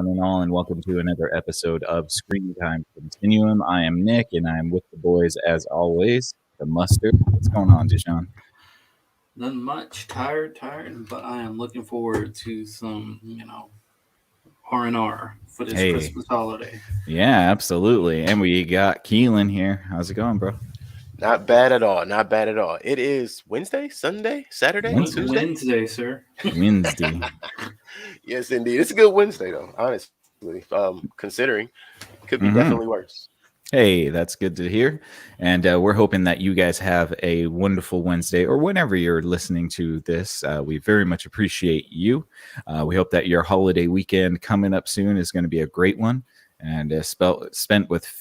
one and all, and welcome to another episode of Screen Time Continuum. I am Nick, and I am with the boys as always. The mustard. What's going on, Deshaun? Nothing much. Tired, but I am looking forward to some, R&R for this Hey, Christmas holiday. yeah, absolutely. And we got Keelan here. How's it going, bro? Not bad at all. Not bad at all. It is Wednesday, Sunday, Saturday, Wednesday. Tuesday. Wednesday, sir. Wednesday. Yes, indeed. It's a good Wednesday, though. Honestly, considering it could be definitely worse. Hey, that's good to hear. And we're hoping that you guys have a wonderful Wednesday or whenever you're listening to this. We very much appreciate you. We hope that your holiday weekend coming up soon is going to be a great one and spent with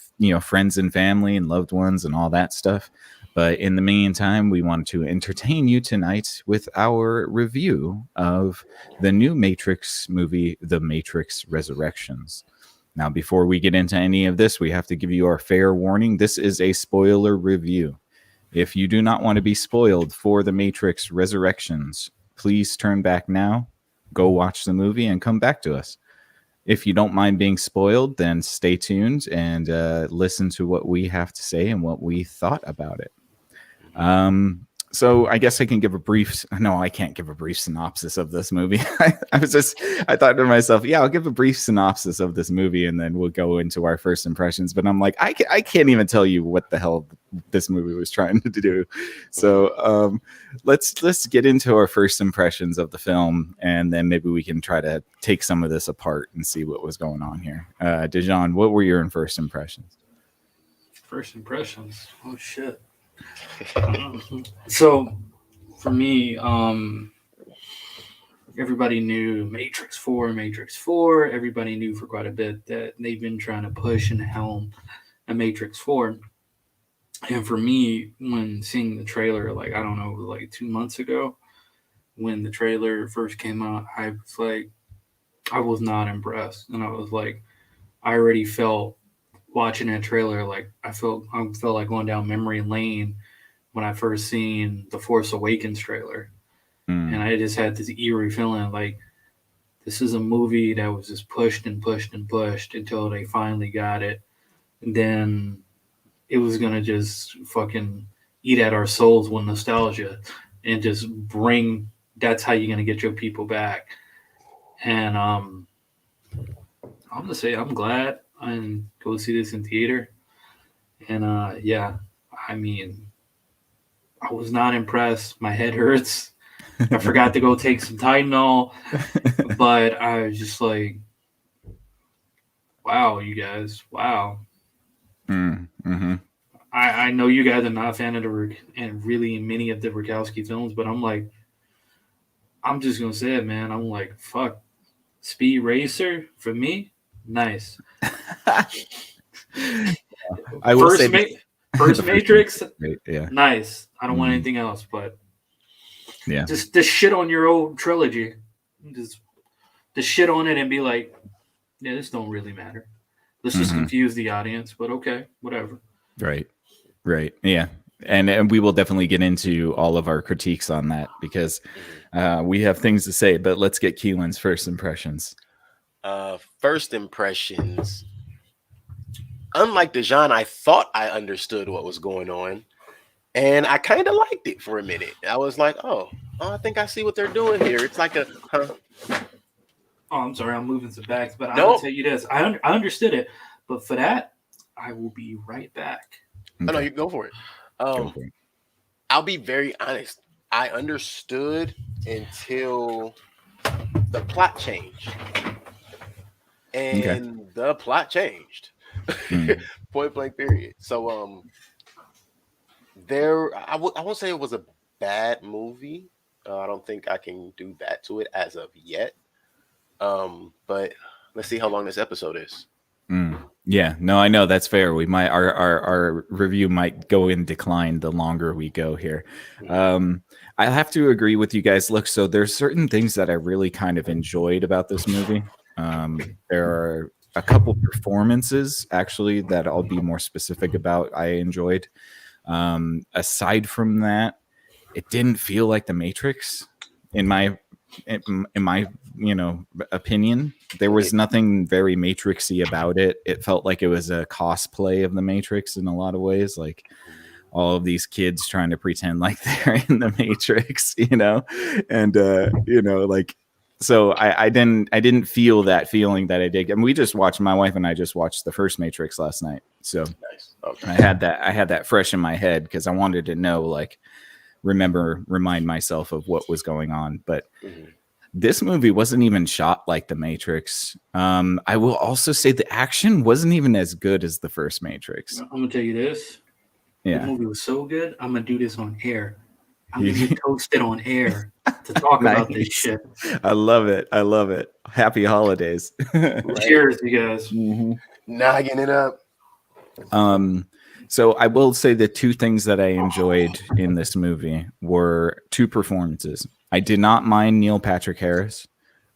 friends and family and loved ones and all that stuff. But in the meantime, we wanted to entertain you tonight with our review of the new Matrix movie, The Matrix Resurrections. Now, before we get into any of this, we have to give you our fair warning. This is a spoiler review. If you do not want to be spoiled for The Matrix Resurrections, please turn back now, go watch the movie, and come back to us. If you don't mind being spoiled, then stay tuned and listen to what we have to say and what we thought about it. So I guess I can give a brief. No, I can't give a brief synopsis of this movie. I thought to myself, yeah, I'll give a brief synopsis of this movie and then we'll go into our first impressions. But I'm like, I can't even tell you what the hell this movie was trying to do. So let's get into our first impressions of the film, and then maybe we can try to take some of this apart and see what was going on here. Dejan, what were your first impressions? First impressions? Oh, shit. So for me, everybody knew Matrix 4. Everybody knew for quite a bit that they've been trying to push and helm a Matrix 4. And for me, when seeing the trailer, like 2 months ago, when the trailer first came out, I was not impressed. And I was like, I already felt watching that trailer, like I felt like going down memory lane when I first seen the Force Awakens trailer. And I just had this eerie feeling like this is a movie that was just pushed until they finally got it. And then it was going to just fucking eat at our souls with nostalgia and just that's how you're going to get your people back. And I'm going to say I'm glad I didn't go see this in theater. And I mean, I was not impressed. My head hurts. I forgot to go take some Tylenol. But I was just like, wow, you guys. Wow. Mm-hmm. I know you guys are not a fan of and really many of the Wachowski films, but I'm like, I'm just going to say it, man. I'm like, fuck. Speed Racer, for me, nice. I will say first Matrix, yeah. Nice. I don't want anything else, but yeah, just shit on your old trilogy. Just shit on it and be like, yeah, this don't really matter. Let's just confuse the audience, but okay, whatever. Right. Yeah. And we will definitely get into all of our critiques on that because we have things to say, but let's get Keelan's first impressions. First impressions. Unlike Dejan, I thought I understood what was going on, and I kind of liked it for a minute. I was like, oh, I think I see what they're doing here. It's like Oh, I'm sorry, I'm moving some bags, but I'll tell you this. I understood it, but for that, I will be right back. Okay. Oh, no, you go for it. I'll be very honest. I understood until the plot changed. And the plot changed. Point blank period. So I won't say it was a bad movie. I don't think I can do that to it as of yet. But let's see how long this episode is. Yeah, no, I know that's fair. We might our review might go in decline the longer we go here. I have to agree with you guys. Look, so there's certain things that I really kind of enjoyed about this movie. There are a couple performances actually that I'll be more specific about. I enjoyed. Aside from that, it didn't feel like The Matrix in my in my opinion, there was nothing very Matrixy about it. It felt like it was a cosplay of the Matrix in a lot of ways, like all of these kids trying to pretend like they're in the Matrix, and like, so I didn't feel that feeling that I did. And my wife and I just watched the first Matrix last night, so Nice. Okay. I had that fresh in my head because I wanted to know, like, remind myself of what was going on. But this movie wasn't even shot like the Matrix. I will also say the action wasn't even as good as the first Matrix. I'm gonna tell you this. Yeah, The movie was so good. I'm gonna do this on air. I'm gonna get toasted on air to talk about this shit. I love it. Happy holidays. Cheers, you guys. Nogging it up. So I will say the two things that I enjoyed in this movie were two performances. I did not mind Neil Patrick Harris,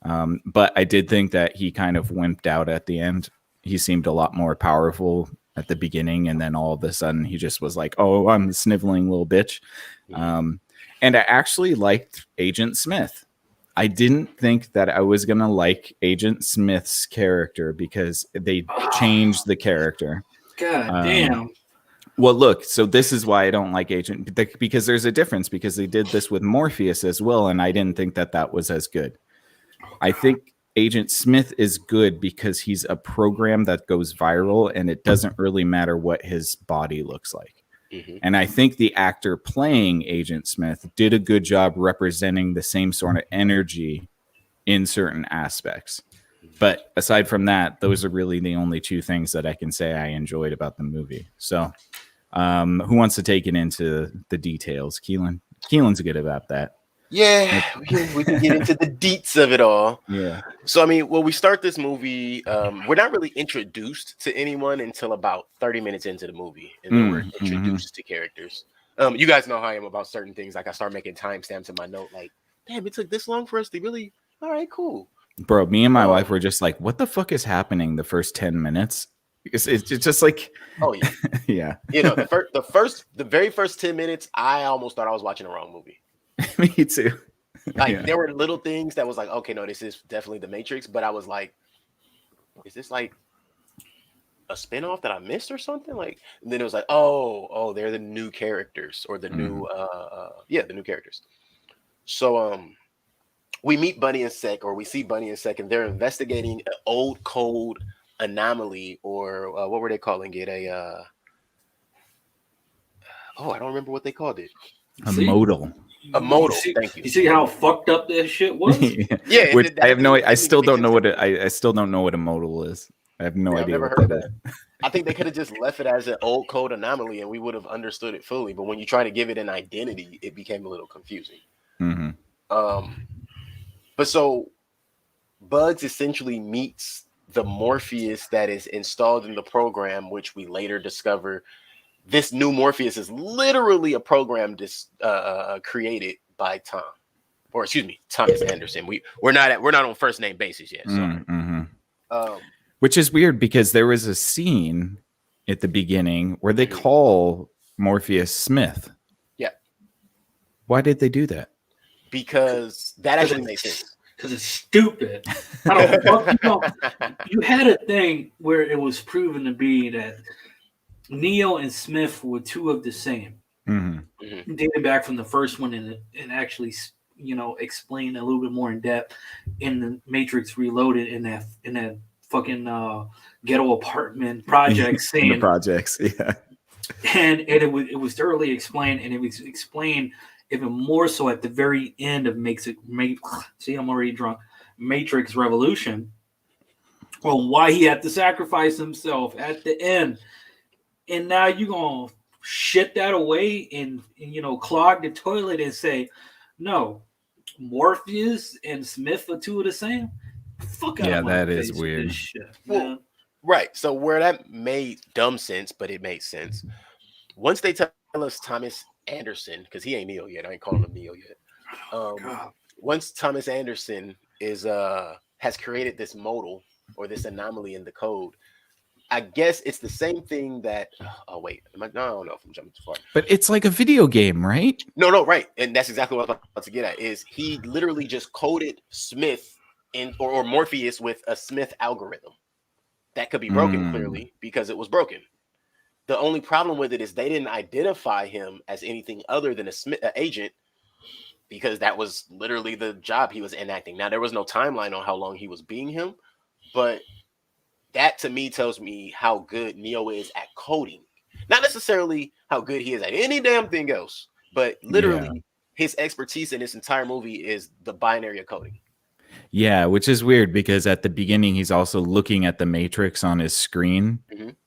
but I did think that he kind of wimped out at the end. He seemed a lot more powerful at the beginning, and then all of a sudden he just was like, "Oh, I'm a sniveling little bitch." And I actually liked Agent Smith. I didn't think that I was gonna like Agent Smith's character because they changed the character. God damn. Well, look, so this is why I don't like Agent, because there's a difference, because they did this with Morpheus as well, and I didn't think that was as good. I think Agent Smith is good because he's a program that goes viral, and it doesn't really matter what his body looks like. And I think the actor playing Agent Smith did a good job representing the same sort of energy in certain aspects. But aside from that, those are really the only two things that I can say I enjoyed about the movie. So who wants to take it into the details? Keelan's good about that. Yeah, we can get into the deets of it all. Yeah. So, I mean, we start this movie. We're not really introduced to anyone until about 30 minutes into the movie. And then we're introduced to characters. You guys know how I am about certain things. Like, I start making timestamps in my note. Like, damn, it took this long for us to really... All right, cool. Bro, me and my wife were just like, what the fuck is happening the first 10 minutes? It's just like... Oh, yeah. Yeah. The very first 10 minutes, I almost thought I was watching the wrong movie. Me too. Like, there were little things that was like, okay, no, this is definitely the Matrix. But I was like, is this like a spinoff that I missed or something? Like, and then it was like, oh, they're the new characters, or the new, the new characters. So, we meet Bunny and Sek, or we see Bunny and Sek, and they're investigating an old code anomaly, or what were they calling it? I don't remember what they called it. A modal. A modal. Thank you. You see how fucked up that shit was? Yeah. Which I have no. I still don't know what I still don't know what a modal is. I have no idea. I've never what heard that of is. I think they could have just left it as an old code anomaly, and we would have understood it fully. But when you try to give it an identity, it became a little confusing. But so Bugs essentially meets the Morpheus that is installed in the program, which we later discover this new Morpheus is literally a program created by Thomas Anderson. We're not on first name basis yet. Which is weird because there was a scene at the beginning where they call Morpheus Smith. Yeah. Why did they do that? Because that actually makes sense. Because it's stupid. I don't. You had a thing where it was proven to be that Neo and Smith were two of the same, dating back from the first one, and actually, explain a little bit more in depth in the Matrix Reloaded in that fucking ghetto apartment project scene. The projects, yeah. And it was thoroughly explained, and it was explained even more so at the very end of see, I'm already drunk. Matrix Revolution. Well, why he had to sacrifice himself at the end. And now you're going to shit that away and clog the toilet and say, no, Morpheus and Smith are two of the same? Fuck out of my that face is weird. Shit, well, right. So where that made dumb sense, but it made sense. Once they tell us Thomas Anderson, because he ain't Neo yet. I ain't calling him Neo yet. Once Thomas Anderson has created this modal or this anomaly in the code, I guess it's the same thing that. Oh wait, no, I don't know if I'm jumping too far. But it's like a video game, right? No, right, and that's exactly what I was about to get at. Is he literally just coded Smith or Morpheus with a Smith algorithm that could be broken clearly because it was broken. The only problem with it is they didn't identify him as anything other than a agent because that was literally the job he was enacting. Now there was no timeline on how long he was being him, but that to me tells me how good Neo is at coding. Not necessarily how good he is at any damn thing else, but literally his expertise in this entire movie is the binary of coding. Yeah, which is weird because at the beginning he's also looking at the Matrix on his screen,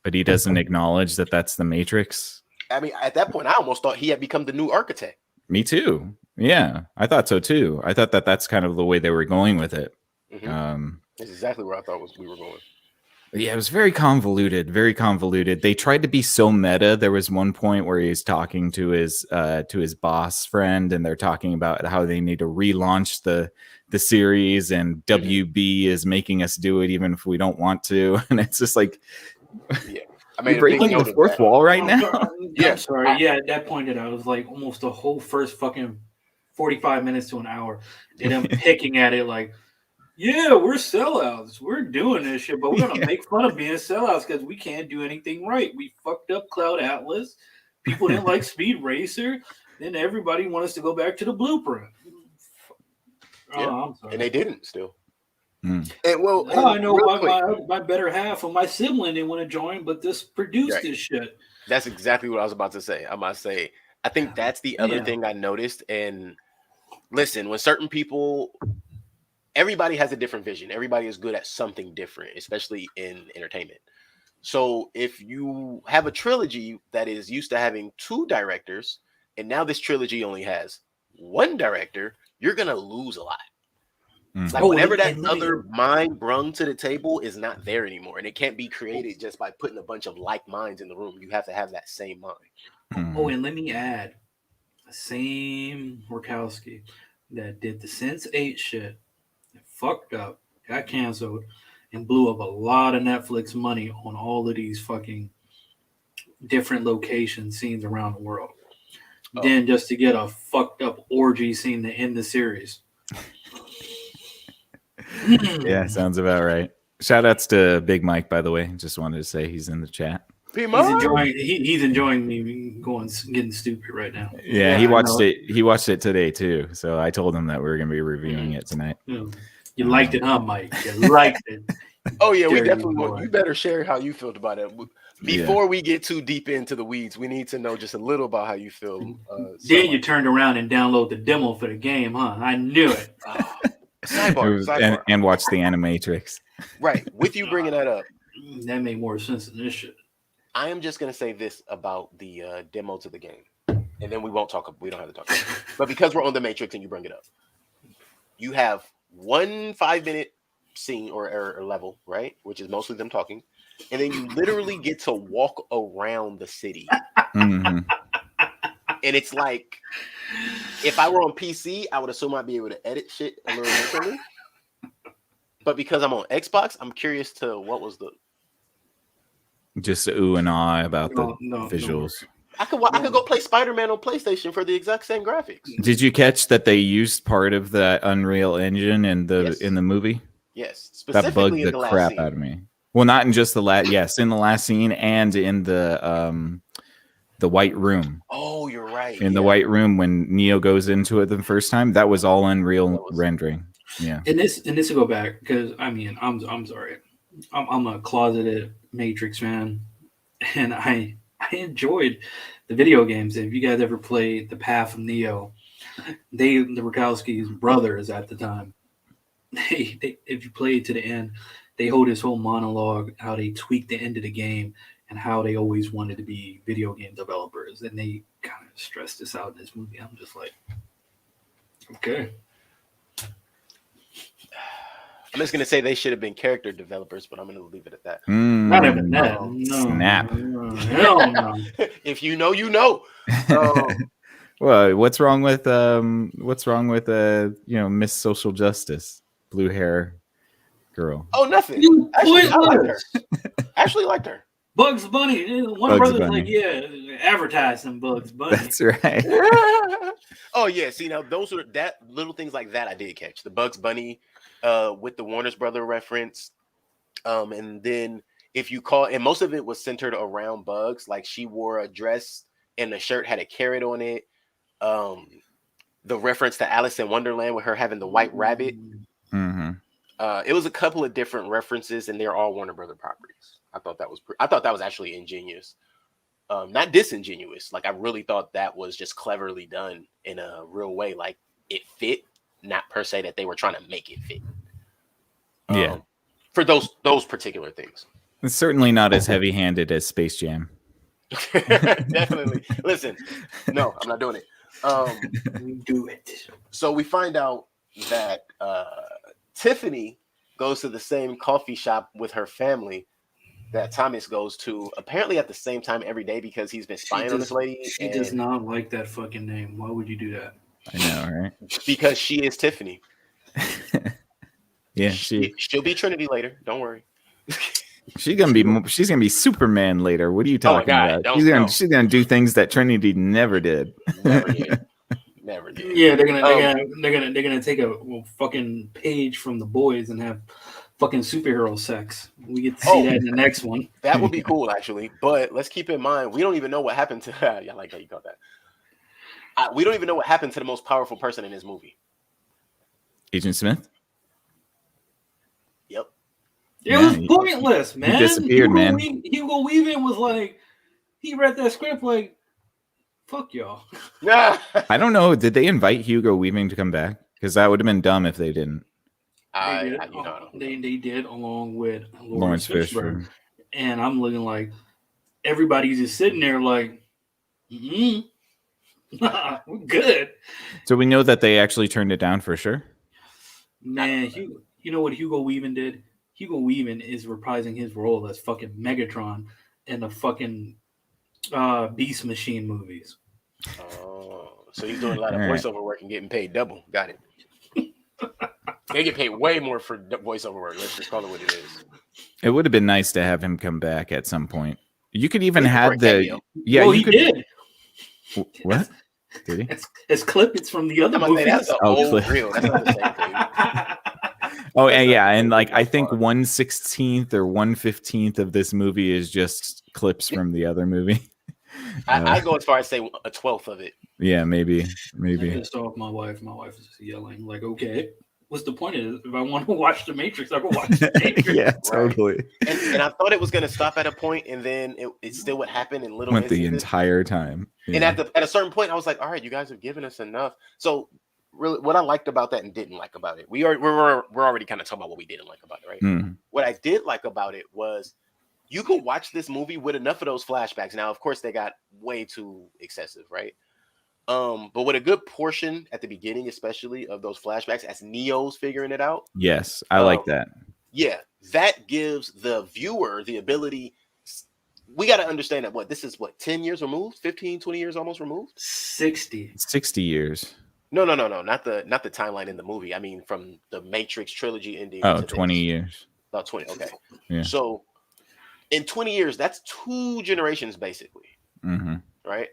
but he doesn't acknowledge that that's the Matrix. I mean, at that point, I almost thought he had become the new architect. Me too. Yeah, I thought so too. I thought that that's kind of the way they were going with it. That's exactly where I thought we were going. Yeah, it was very convoluted, very convoluted. They tried to be so meta. There was one point where he's talking to his boss friend, and they're talking about how they need to relaunch the series, and WB is making us do it even if we don't want to. And it's just like, yeah, I mean, you're breaking the fourth wall right now. Yeah, I'm sorry. Yeah, at that point, I was like almost the whole first fucking 45 minutes to an hour, and I'm picking at it like, yeah, we're sellouts. We're doing this shit, but we're gonna make fun of being sellouts because we can't do anything right. We fucked up Cloud Atlas. People didn't like Speed Racer. Then everybody wanted us to go back to the blueprint. I'm sorry. And they didn't still. Mm. And well, I know my better half of my sibling didn't want to join, but this produced this shit. That's exactly what I was about to say. I think that's the other thing I noticed. And listen, when certain people, everybody has a different vision. Everybody is good at something different, especially in entertainment. So if you have a trilogy that is used to having 2 directors, and now this trilogy only has 1 director, you're going to lose a lot. Like whatever that other mind brung to the table is not there anymore. And it can't be created just by putting a bunch of like minds in the room. You have to have that same mind. Oh, and let me add, the same Wachowski that did the Sense8 shit, fucked up, got canceled, and blew up a lot of Netflix money on all of these fucking different location scenes around the world. Then just to get a fucked up orgy scene to end the series. Yeah, sounds about right. Shout outs to Big Mike, by the way. Just wanted to say he's in the chat. He's enjoying me getting stupid right now. Yeah, he watched it. He watched it today too. So I told him that we were going to be reviewing it tonight. You liked it, huh, Mike? You liked it. Oh yeah, we definitely want. You better share how you felt about it. Before we get too deep into the weeds, we need to know just a little about how you feel. Then you turned around and download the demo for the game, huh? I knew it. Sidebar. And watch the Animatrix. Right. With you bringing that up, that made more sense than this shit. I am just gonna say this about the demo to the game, and then we won't talk. We don't have to talk about it. But because we're on the Matrix and you bring it up, you have 1 5-minute scene or level, right? Which is mostly them talking, and then you literally get to walk around the city. Mm-hmm. And it's like, if I were on PC, I would assume I'd be able to edit shit a little differently. But because I'm on Xbox, I'm curious to what was the just ooh and ah about the visuals. I could go play Spider-Man on PlayStation for the exact same graphics. Did you catch that they used part of that Unreal Engine in the movie? Yes, that bugged the crap out of me. Well, not in just the last. Yes, in the last scene and in the White Room. Oh, you're right. In the White Room when Neo goes into it the first time, that was all Unreal rendering. Yeah. And this to go back because I mean I'm sorry, I'm a closeted Matrix fan, and I enjoyed the video games. If you guys ever played The Path of Neo, the Wachowski's brothers at the time, they if you play it to the end, they hold this whole monologue how they tweaked the end of the game and how they always wanted to be video game developers, and they kind of stressed this out in this movie. I'm just like, okay. I'm just gonna say they should have been character developers, but I'm gonna leave it at that. Not even that. No. Snap. Hell no. If you know, you know. Well, what's wrong with Miss Social Justice, blue hair girl? Oh, nothing. You Actually, I liked her. pointless. Actually liked her. Bugs Bunny. One Bugs brother's Bunny. like, yeah, advertising Bugs Bunny. That's right. Oh yeah, see now those are that little things like that I did catch. The Bugs Bunny with the Warner's brother reference. And then if you call, and most of it was centered around Bugs, like she wore a dress and the shirt had a carrot on it. The reference to Alice in Wonderland with her having the white rabbit. Mm-hmm. It was a couple of different references, and they're all Warner Brother properties. I thought that was actually ingenious, not disingenuous. Like I really thought that was just cleverly done in a real way. Like it fit, not per se that they were trying to make it fit. Yeah, for those particular things. It's certainly not as heavy-handed as Space Jam. Definitely. Listen, no, I'm not doing it. Do it. So we find out that Tiffany goes to the same coffee shop with her family that Thomas goes to, apparently at the same time every day because he's been spying on this lady. She does not like that fucking name. Why would you do that? I know, right? Because she is Tiffany. Yeah, she'll be Trinity later. Don't worry. she's gonna be Superman later. What are you talking about? She's gonna do things that Trinity never did. Never did. Never did. Yeah, they're gonna take a fucking page from The Boys and have fucking superhero sex. We get to see that in the next one. That would be cool, actually. But let's keep in mind, we don't even know what happened to. I like how you called that. We don't even know what happened to the most powerful person in this movie. Agent Smith. Yep. It was pointless, man. He disappeared, man. Hugo Weaving was like, he read that script like, fuck y'all. I don't know. Did they invite Hugo Weaving to come back? Because that would have been dumb if they didn't. They did along with Lawrence Fishburne. And I'm looking like everybody's just sitting there like, we're good. So we know that they actually turned it down for sure. Man, you know what Hugo Weaving did? Hugo Weaving is reprising his role as fucking Megatron in the fucking Beast Machine movies. Oh, so he's doing a lot of voiceover work and getting paid double. Got it. They get paid way more for voiceover work. Let's just call it what it is. It would have been nice to have him come back at some point. You could even have the he did. What? Did he? It's clip. It's from the other movie. That's real. That's not the same thing. Oh, and like I think 1/16 or 1/15 of this movie is just clips from the other movie. I go as far as say 1/12 of it. Yeah, maybe. I pissed off my wife. My wife is just yelling like, "Okay, what's the point of it? If I want to watch The Matrix, I go watch The Matrix." Yeah, totally. And I thought it was going to stop at a point, and then it still would happen in little. Went the entire time. Yeah. And at a certain point, I was like, "All right, you guys have given us enough." So, really, what I liked about that and didn't like about it, we're already kind of talking about what we didn't like about it, right? Mm. What I did like about it was you could watch this movie with enough of those flashbacks. Now, of course, they got way too excessive, right? But with a good portion at the beginning, especially of those flashbacks, as Neo's figuring it out. Yes, I like that. Yeah, that gives the viewer the ability. We got to understand that this is 10 years removed, 15, 20 years almost removed? 60 years. No, not the timeline in the movie. I mean, from the Matrix trilogy ending. Oh, 20 years. About 20. Okay. Yeah. So in 20 years, that's 2 generations basically. Mm-hmm. Right?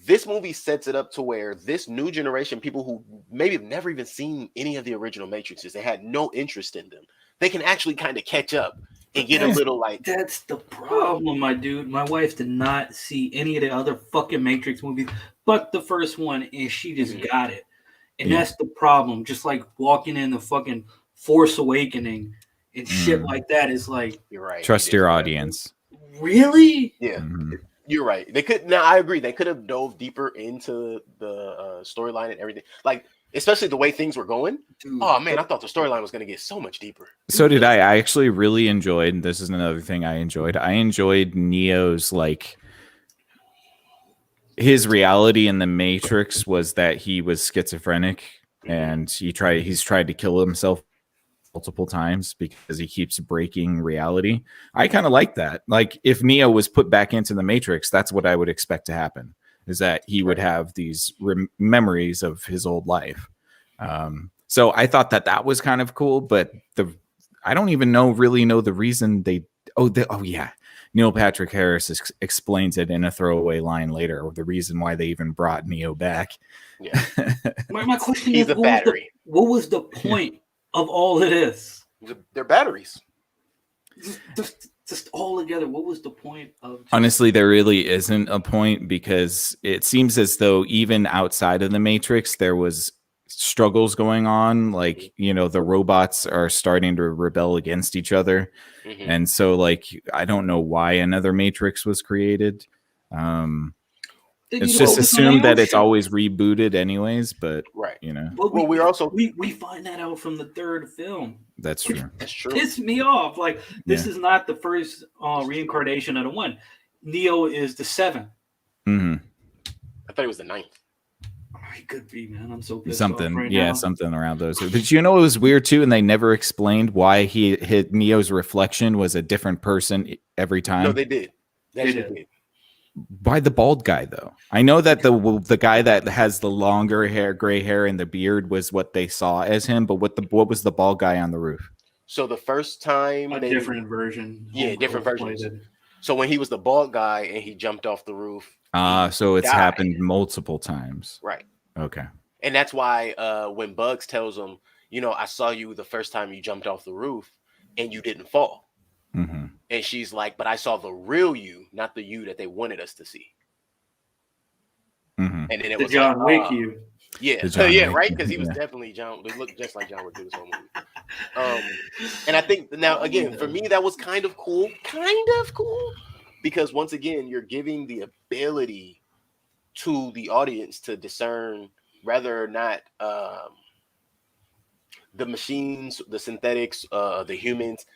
This movie sets it up to where this new generation, people who maybe have never even seen any of the original Matrixes, they had no interest in them. They can actually kind of catch up and get a little like. That's the problem, my dude. My wife did not see any of the other fucking Matrix movies, but the first one, and she just got it. And that's the problem. Just like walking in the fucking Force Awakening and shit like that is like. You're right. Trust your audience. Really? Yeah. Mm-hmm. You're right. They could. Now I agree. They could have dove deeper into the storyline and everything. Like, especially the way things were going. Dude, oh man, I thought the storyline was going to get so much deeper. So did I. I actually really enjoyed. This is another thing I enjoyed. I enjoyed Neo's his reality in the Matrix was that he was schizophrenic and he's tried to kill himself multiple times because he keeps breaking reality. I kind of like that. Like if Neo was put back into the Matrix, that's what I would expect to happen, is that he would have these memories of his old life. So I thought that was kind of cool, but I don't even really know the reason they. Oh yeah, Neil Patrick Harris explains it in a throwaway line later, or the reason why they even brought Neo back. Yeah. My question He's is, a battery. what was the point of all of this? They're batteries. Just all together, what was the point of? Honestly, there really isn't a point, because it seems as though even outside of the Matrix, there was struggles going on. Like, the robots are starting to rebel against each other. Mhm. And so, like, I don't know why another Matrix was created. It's just assumed that it's always rebooted anyways, but right. But Well, we find that out from the third film. That's true. That's true. Pissed me off. Like, this is not the first reincarnation of the one. Neo is the 7th. Mm-hmm. I thought it was the 9th. He could be, man. I'm so pissed Something, off right yeah, now. something around those. But it was weird too, and they never explained why he hit Neo's reflection was a different person every time. No, they did. They did. Why the bald guy though? I know that the guy that has the longer hair, gray hair, and the beard was what they saw as him. But what was the bald guy on the roof? So the first time different version. Yeah, different versions. So when he was the bald guy and he jumped off the roof. So it's happened multiple times. Right. Okay. And that's why when Bugs tells him, I saw you the first time you jumped off the roof and you didn't fall. Mm-hmm. And she's like, but I saw the real you, not the you that they wanted us to see. Mm-hmm. And then it the was John Wick you. Yeah. Yeah, right? Because he was definitely John. He looked just like John Wick through this whole movie. And I think now, again, for me, that was kind of cool. Because once again, you're giving the ability to the audience to discern whether or not the machines, the synthetics, the humans,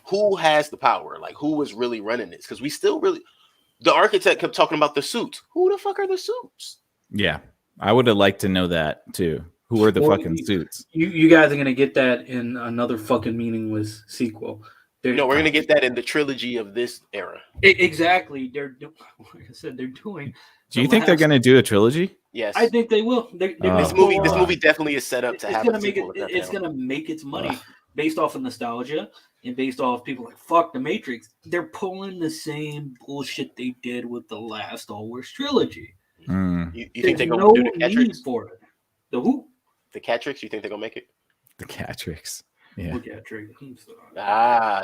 who has the power, like who is really running this? Because we still the architect kept talking about the suits. Who the fuck are the suits? Yeah, I would have liked to know that too. Who are the fucking suits? You guys are gonna get that in another fucking meaningless sequel. No, we're gonna get that in the trilogy of this era. Exactly. Like I said, they're doing. Do you think they're gonna do a trilogy? Yes, I think they will. This movie definitely is set up to have. It's gonna make its money based off of nostalgia and based off people like fuck the Matrix. They're pulling the same bullshit they did with the last Star Wars trilogy. You think they're gonna do the Catrix for it? The who? The Catrix. You think they're gonna make it? The Catrix. Yeah.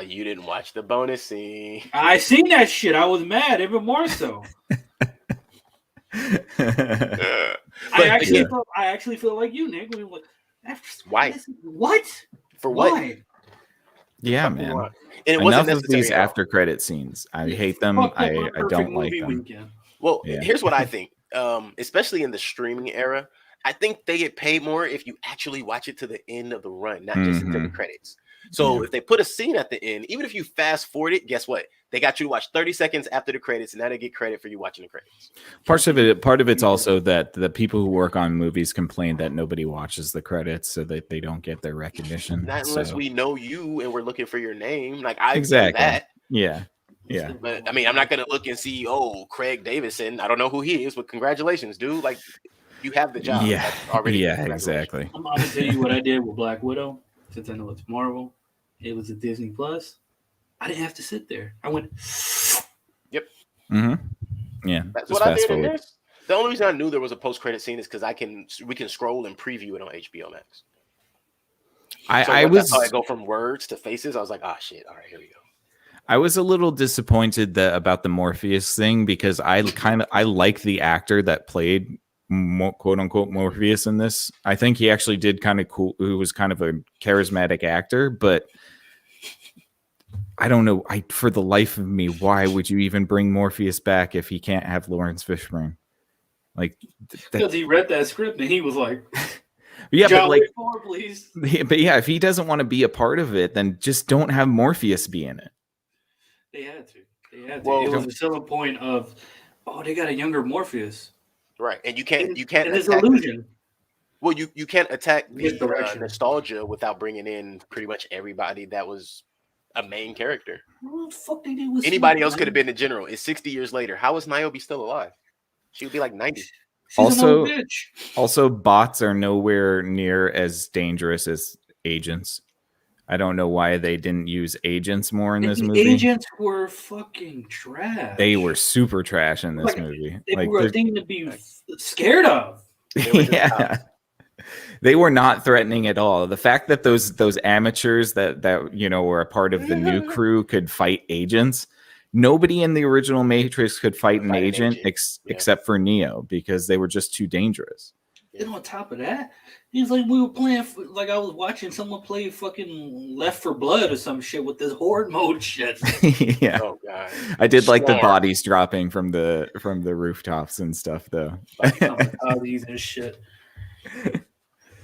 You didn't watch the bonus scene. I seen that shit. I was mad, even more so. I actually feel like you, Nick. Why? What? For what? Why? Yeah, man. And it enough of these after credit scenes. I hate them. I don't like them. Weekend. Well, here's what I think. Especially in the streaming era, I think they get paid more if you actually watch it to the end of the run, not just into the credits. So if they put a scene at the end, even if you fast forward it, guess what? They got you to watch 30 seconds after the credits, and now they get credit for you watching the credits. Part of it's also that the people who work on movies complain that nobody watches the credits, so that they don't get their recognition. Not unless we know you and we're looking for your name. Like I exactly that. Yeah. But I mean, I'm not gonna look and see, Craig Davison. I don't know who he is, but congratulations, dude. Like you have the job. Yeah. Already. Yeah. Exactly. I'm gonna tell you what I did with Black Widow. Since I know it's Marvel, it was a Disney Plus. I didn't have to sit there. I went. Yep. Mm-hmm. Yeah. That's what I did in this. The only reason I knew there was a post-credit scene is because we can scroll and preview it on HBO Max. I go from words to faces. I was like, shit. All right, here we go. I was a little disappointed about the Morpheus thing because I like the actor that played quote unquote Morpheus in this. I think he actually did kind of cool. Who was kind of a charismatic actor, but I don't know. For the life of me, why would you even bring Morpheus back if he can't have Lawrence Fishburne? Like, because he read that script and he was like, "Yeah, John but like, Wick 4, please." But yeah, if he doesn't want to be a part of it, then just don't have Morpheus be in it. They had to. Well, it was still a point of, they got a younger Morpheus, right? And you can't. And his illusion. Well, you can't attack the nostalgia without bringing in pretty much everybody that was a main character. What the fuck they did with anybody else could have been the general. It's 60 years later. How is Niobe still alive? She would be like 90. Also, bots are nowhere near as dangerous as agents. I don't know why they didn't use agents more in And this the movie. agents were fucking trash. They were super trash in this movie. They Like were a thing to be scared of. They were just yeah. They were not threatening at all. The fact that those amateurs that were a part of the new crew could fight agents. Nobody in the original Matrix could fight an agent except for Neo because they were just too dangerous. Then on top of that, he's like, we were playing, like I was watching someone play fucking Left 4 Blood or some shit with this horde mode shit. Yeah. Oh god. I did like the bodies dropping from the rooftops and stuff though. Like kamikazes and shit.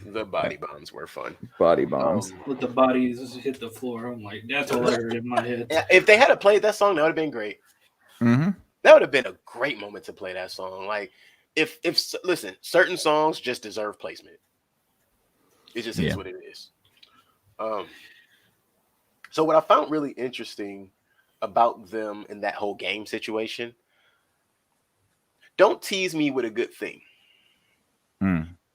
The body bombs were fun. Body bombs. With the bodies hit the floor. I'm like, that's all I heard in my head. If they had played that song, that would have been great. Mm-hmm. That would have been a great moment to play that song. Like, if listen, certain songs just deserve placement. It just is what it is. So what I found really interesting about them in that whole game situation, don't tease me with a good thing.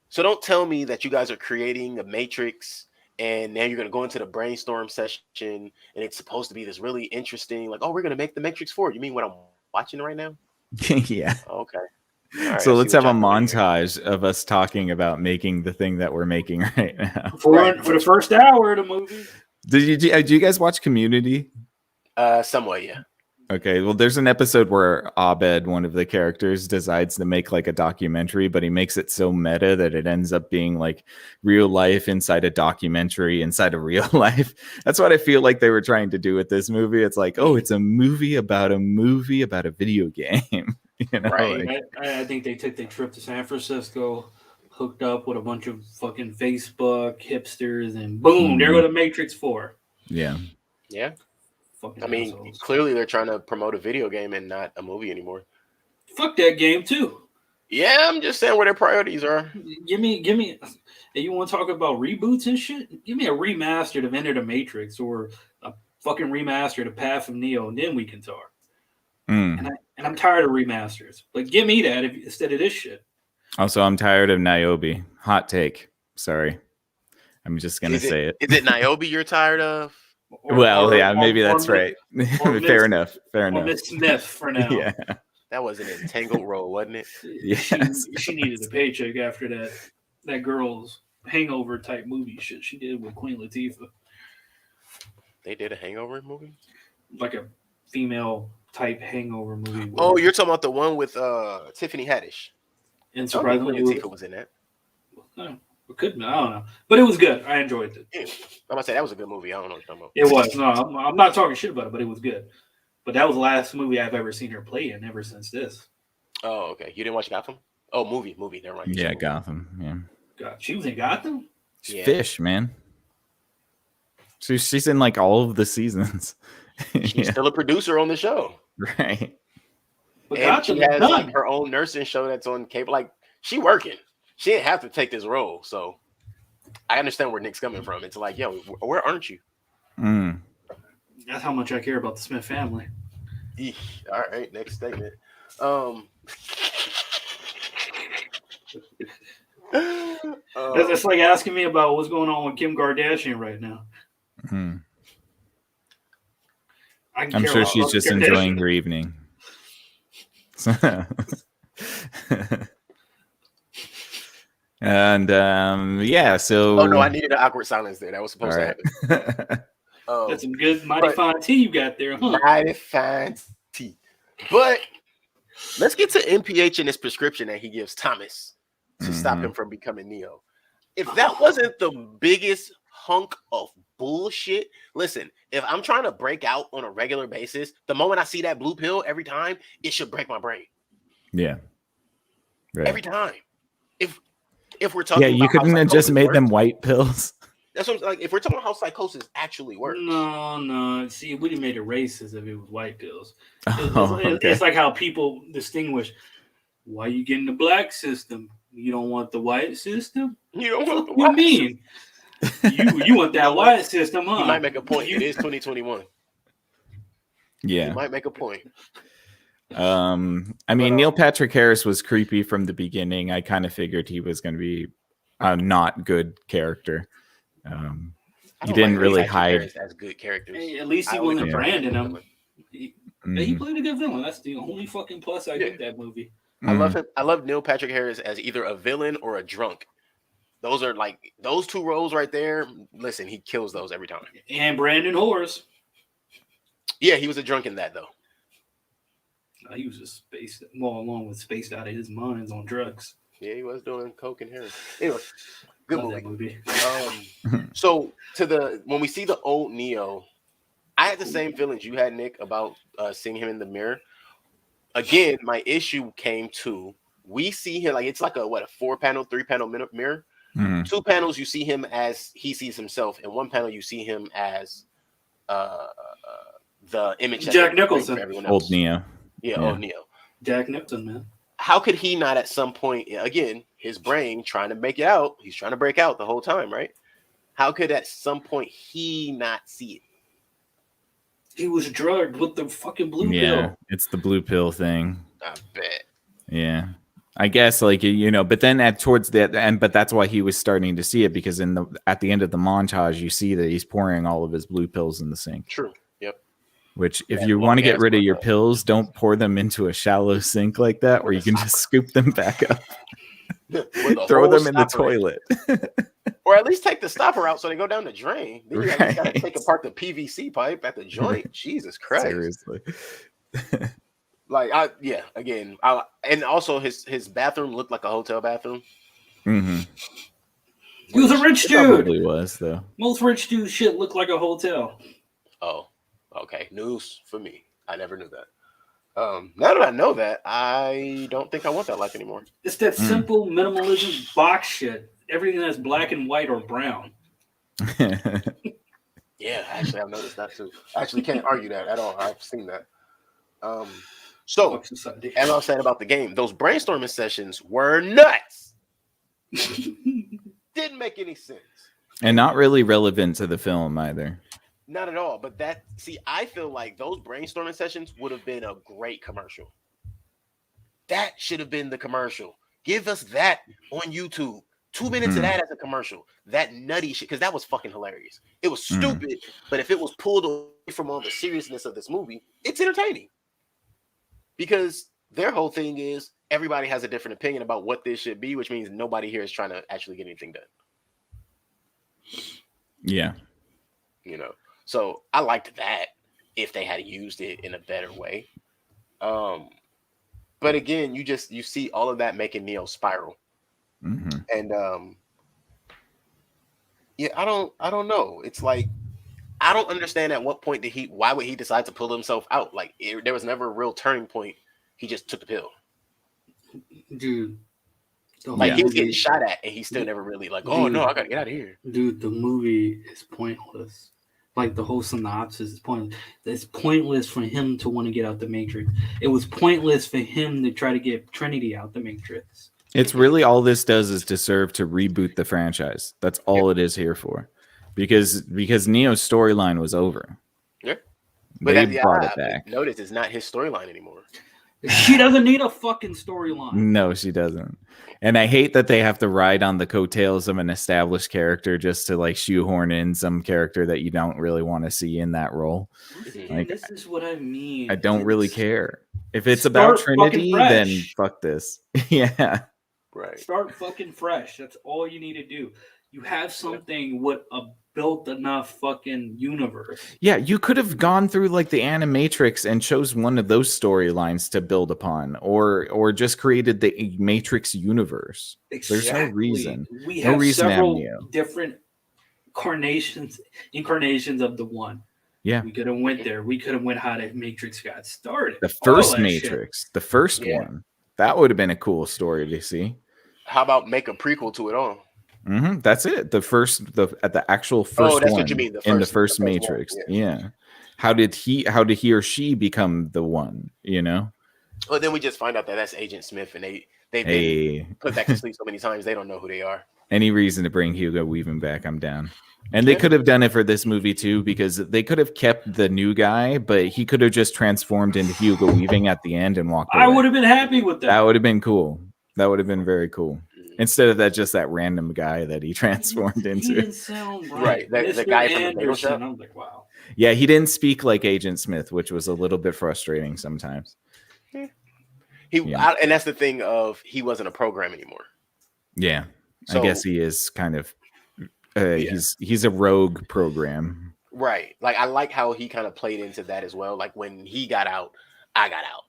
So don't tell me that you guys are creating a Matrix and now you're going to go into the brainstorm session and it's supposed to be this really interesting, like, oh, we're going to make the Matrix 4. You mean what I'm watching right now? Yeah. Okay. Right, so let's have a montage of us talking about making the thing that we're making right now. For the first hour of the movie. Do you guys watch Community? Somewhat, yeah. Okay, well, there's an episode where Abed, one of the characters, decides to make like a documentary, but he makes it so meta that it ends up being like real life inside a documentary inside of real life. That's what I feel like they were trying to do with this movie. It's like, oh, it's a movie about a video game. Right. Like, I think they took their trip to San Francisco, hooked up with a bunch of fucking Facebook hipsters, and boom, there go the Matrix 4. Yeah. Yeah. Fucking I mean, assholes. clearly they're trying to promote a video game and not a movie anymore. Fuck that game too. Yeah, I'm just saying where their priorities are. Give me. And you want to talk about reboots and shit? Give me a remastered of Enter the Matrix or a fucking remastered of Path of Neo, and then we can talk. And I'm tired of remasters. But give me that instead of this shit. Also, I'm tired of Niobe. Hot take. Sorry. I'm just going to say it. Is it Niobe you're tired of? Maybe that's right. Fair enough. Or Miss Smith for now. Yeah. That was an entangled role, wasn't it? Yes. She needed a paycheck after that girl's hangover type movie shit she did with Queen Latifah. They did a hangover movie? Like a female type hangover movie. Oh, you're talking about the one with Tiffany Haddish. And surprisingly, Queen Latifah was in that. It could be, I don't know. But it was good. I enjoyed it. Yeah. I'm going to say that was a good movie. I don't know what you're talking about. It was. No, I'm not talking shit about it, but it was good. But that was the last movie I've ever seen her play in ever since this. Oh, okay. You didn't watch Gotham? Oh, movie. Never mind. Yeah, Gotham. Yeah. God, she was in Gotham? Yeah. Fish, man. So she's in like all of the seasons. She's still a producer on the show. Right. But and she has like her own nursing show that's on cable. Like, she working. She didn't have to take this role. So I understand where Nick's coming from. It's like, yo, where aren't you? That's how much I care about the Smith family. Eesh. All right, next statement. It's like asking me about what's going on with Kim Kardashian right now. I'm sure she's just enjoying her evening. And so. Oh no, I needed an awkward silence there. That was supposed to happen. That's some good, mighty fine tea you got there, huh? Mighty fine tea. But let's get to MPH and his prescription that he gives Thomas to stop him from becoming Neo. If that wasn't the biggest hunk of bullshit, listen, if I'm trying to break out on a regular basis, the moment I see that blue pill every time, it should break my brain. Yeah. Right. Every time. If we're talking, you couldn't have just made them white pills. That's what I'm like. If we're talking about how psychosis actually works, no. See, we would have made it racist if it was white pills. Okay. It's like how people distinguish. Why you getting the black system? You don't want the white system? You don't want the what white. You mean? You want that white system? Huh? You might make a point. It is 2021. Yeah, you might make a point. I mean, Neil Patrick Harris was creepy from the beginning. I kind of figured he was going to be a not good character. I You don't didn't like really Patrick hide. Harris as good characters. Hey, at least he I always wasn't prefer branding him. him. He Mhm. played a good villain. That's the only fucking plus I give that movie. I love Mhm. him. I love Neil Patrick Harris as either a villain or a drunk. Those are like those two roles right there. Listen, he kills those every time. And Brandon Horace. Yeah, he was a drunk in that though. He was just spaced, well, along with spaced out of his mind on drugs. Yeah, he was doing coke and heroin. Anyway, good Love movie. that movie. So when we see the old Neo, I had the same feelings you had, Nick, about seeing him in the mirror. Again, my issue came to we see him like it's like a 4-panel, 3-panel mirror. Mhm. 2 panels you see him as he sees himself, and 1 panel you see him as the image that Jack they bring Nicholson. for everyone else. Old Neo. Yeah, old Neo. Jack Nicholson, man. How could he not at some point, again, his brain trying to make it out, he's trying to break out the whole time, right? How could at some point he not see it? He was drugged with the fucking blue Yeah, pill. it's the blue pill thing. I bet. Yeah. I guess but then towards the end, but that's why he was starting to see it, because at the end of the montage, you see that he's pouring all of his blue pills in the sink. True. Yep. Which, if you want to get rid of your pills, don't pour them into a shallow sink like that, where you can just scoop them back up, throw them in the toilet, or at least take the stopper out so they go down the drain. Then you got to take apart the PVC pipe at the joint. Jesus Christ! Seriously. And also his bathroom looked like a hotel bathroom. Mm-hmm. He was a rich dude. Probably was, though. Most rich dude shit looked like a hotel. Oh, okay. News for me. I never knew that. Now that I know that, I don't think I want that life anymore. It's that simple minimalism box shit. Everything that's black and white or brown. Yeah, actually, I've noticed that too. I actually can't argue that at all. I've seen that. So, as I was saying about the game, those brainstorming sessions were nuts. Didn't make any sense. And not really relevant to the film either. Not at all. But I feel like those brainstorming sessions would have been a great commercial. That should have been the commercial. Give us that on YouTube. 2 minutes of that as a commercial. That nutty shit, because that was fucking hilarious. It was stupid, but if it was pulled away from all the seriousness of this movie, it's entertaining. Because their whole thing is everybody has a different opinion about what this should be, which means nobody here is trying to actually get anything done. Yeah. So I liked that if they had used it in a better way. But again, you see all of that making Neo spiral. Mm-hmm. And I don't know. It's like I don't understand at what point why would he decide to pull himself out? Like there was never a real turning point. He just took the pill. Dude. Like he was getting shot at and he still never really oh no, I gotta get out of here. Dude, the movie is pointless. Like the whole synopsis is pointless. It's pointless for him to want to get out the Matrix. It was pointless for him to try to get Trinity out the Matrix. It's really all this does is to serve to reboot the franchise. That's all it is here for. Because Neo's storyline was over. Yeah. But they brought it back. Notice it's not his storyline anymore. She doesn't need a fucking storyline. No, she doesn't. And I hate that they have to ride on the coattails of an established character just to shoehorn in some character that you don't really want to see in that role. This is what I mean. I don't really care. If it's about Trinity, then fuck this. Yeah. Right. Start fucking fresh. That's all you need to do. You have something with a built enough fucking universe. Yeah, you could have gone through the Animatrix and chose one of those storylines to build upon, or just created the Matrix universe. Exactly. There's no reason. We have several different incarnations of the one. Yeah, we could have went there. We could have went how the Matrix got started. The first Matrix, the first one. That would have been a cool story to see. How about make a prequel to it all? Mm-hmm. That's it. The actual first that's one what you mean, in the first Matrix. Yeah. How did he or she become the one? Well, then we just find out that that's Agent Smith, and they've been put back to sleep so many times they don't know who they are. Any reason to bring Hugo Weaving back, I'm down. And they could have done it for this movie too, because they could have kept the new guy, but he could have just transformed into Hugo Weaving at the end and walked away. I would have been happy with that. That would have been cool. That would have been very cool. instead of that just that random guy that he transformed He into. didn't sound Right, right. the Mr. guy from the bagel Anderson. shop? I was like, wow. Yeah, he didn't speak like Agent Smith, which was a little bit frustrating sometimes. And that's the thing of he wasn't a program anymore. Yeah, So, I guess he is kind of. He's a rogue program. Right. Like I like how he kind of played into that as well. Like when he got out, I got out.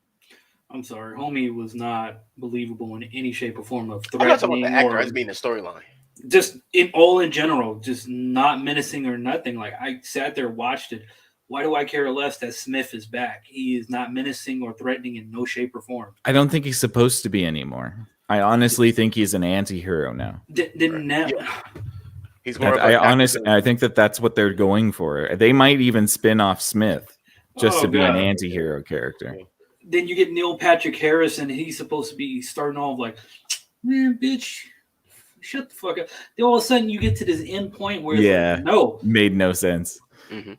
I'm sorry, homie was not believable in any shape or form of I'm not talking threatening about the actor. or I just mean the storyline. just in general, just not menacing or nothing. Like I sat there, watched it. Why do I care less that Smith is back? He is not menacing or threatening in no shape or form. I don't think he's supposed to be anymore. I honestly think he's an anti-hero now. He's more I think that's what they're going for. They might even spin off Smith just to be an anti-hero character. Then you get Neil Patrick Harris, and he's supposed to be starting off like, man, bitch, shut the fuck up. Then all of a sudden you get to this end point where it's like, no. Made no sense.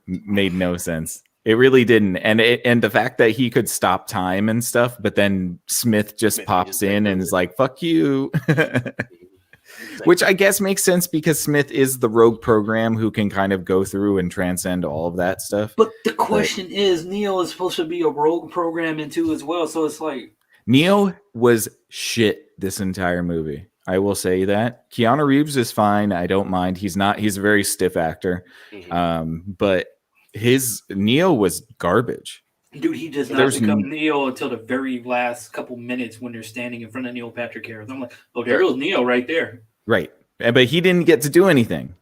Made no sense. It really didn't. And the fact that he could stop time and stuff, but then Smith just pops in and is like, fuck you. Which I guess makes sense because Smith is the rogue program who can kind of go through and transcend all of that stuff. But the question is, Neo is supposed to be a rogue program into as well. So it's like Neo was shit this entire movie. I will say that. Keanu Reeves is fine. I don't mind. He's a very stiff actor. But his Neo was garbage. Dude, he does not become Neo until the very last couple minutes when they're standing in front of Neil Patrick Harris. I'm like, oh, there goes Neo right there. Right. But he didn't get to do anything.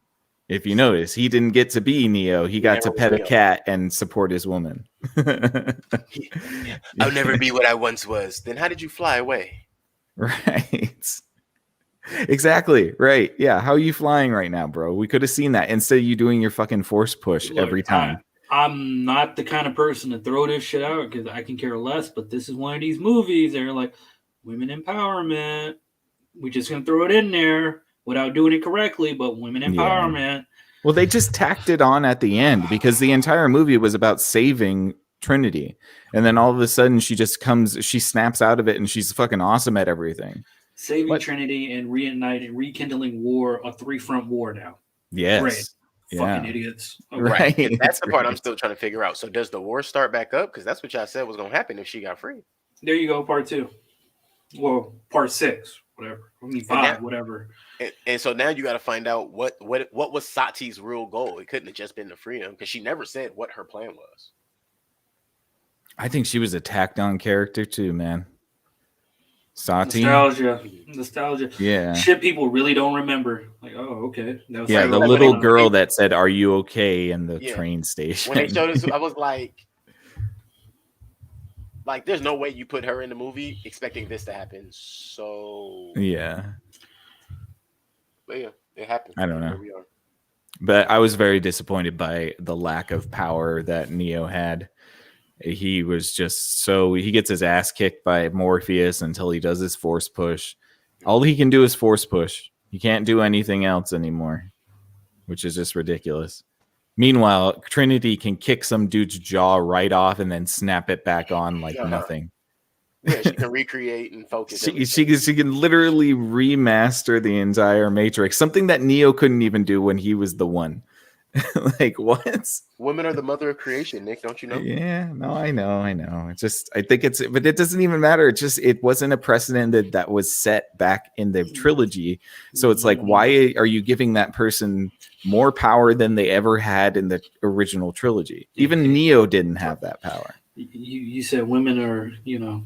If you notice, he didn't get to be Neo. He got to pet a cat and support his woman. I'll never be what I once was. Then how did you fly away? Right. Exactly. Right. Yeah. How are you flying right now, bro? We could have seen that instead of you doing your fucking force push every time. I'm not the kind of person to throw this shit out because I can care less, but this is one of these movies. They're like, women empowerment. We're just going to throw it in there without doing it correctly, but women empowerment. Well, they just tacked it on at the end because the entire movie was about saving Trinity. And then all of a sudden she snaps out of it and she's fucking awesome at everything. Saving Trinity and rekindling war, a 3-front war now. Yes. Great. Fucking idiots. Right. And that's the part I'm still trying to figure out. So does the war start back up? Because that's what y'all said was going to happen if she got free. There you go, part 2. Well, part 6, whatever. I mean, 5, whatever. And so now you got to find out what was Sati's real goal. It couldn't have just been to free him because she never said what her plan was. I think she was a tacked on character too, man. Sati. Nostalgia. Yeah. Shit people really don't remember. Like, oh, okay. That was the little girl that said, "Are you okay?" in the train station. When they showed us, I was like, there's no way you put her in the movie expecting this to happen. So yeah. But yeah, it happened. I don't know. Here we are. But I was very disappointed by the lack of power that Neo had. He was just he gets his ass kicked by Morpheus until he does his force push. All he can do is force push. He can't do anything else anymore, which is just ridiculous. Meanwhile, Trinity can kick some dude's jaw right off and then snap it back on like nothing. Yeah, she can recreate and focus. She can literally remaster the entire Matrix, something that Neo couldn't even do when he was the one. Like what? Women are the mother of creation, Nick. Don't you know? Yeah, no, I know. I think but it doesn't even matter. It wasn't a precedent that was set back in the trilogy. So it's like, why are you giving that person more power than they ever had in the original trilogy? Even Neo didn't have that power. You said women are, the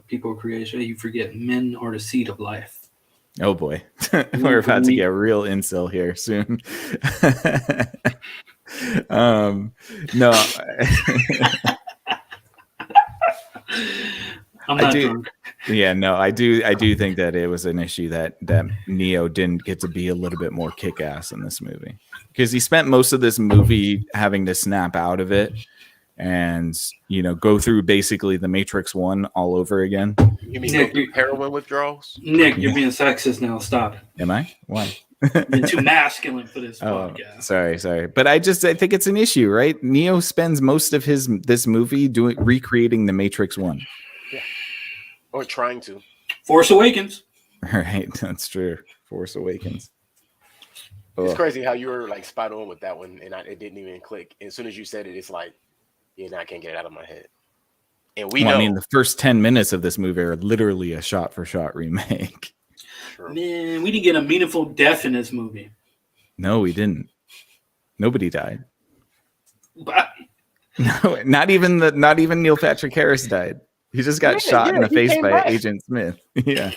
people of creation. You forget men are the seed of life. Oh boy, we're about to get real incel here soon. No, I'm not drunk. Yeah, no, I do think that it was an issue that Neo didn't get to be a little bit more kick-ass in this movie because he spent most of this movie having to snap out of it and go through basically the Matrix 1 all over again. You mean Nick, heroin withdrawals? Nick, you're being sexist now. Stop. Am I? Why? You're too masculine for this podcast. Sorry. But I think it's an issue, right? Neo spends most of this movie recreating the Matrix 1. Yeah. Or trying to. Force Awakens. Right, that's true. Force Awakens. It's Ugh. crazy how you were like spot on with that one, and it didn't even click. And as soon as you said it, it's like, yeah, now I can't get it out of my head. And we Well, know. I mean, the first 10 minutes of this movie are literally a shot-for-shot remake. True. Man, we didn't get a meaningful death in this movie. No, we didn't. Nobody died. But No, not even Neil Patrick Harris died. He just got shot in the he face came by back. Agent Smith. Yeah.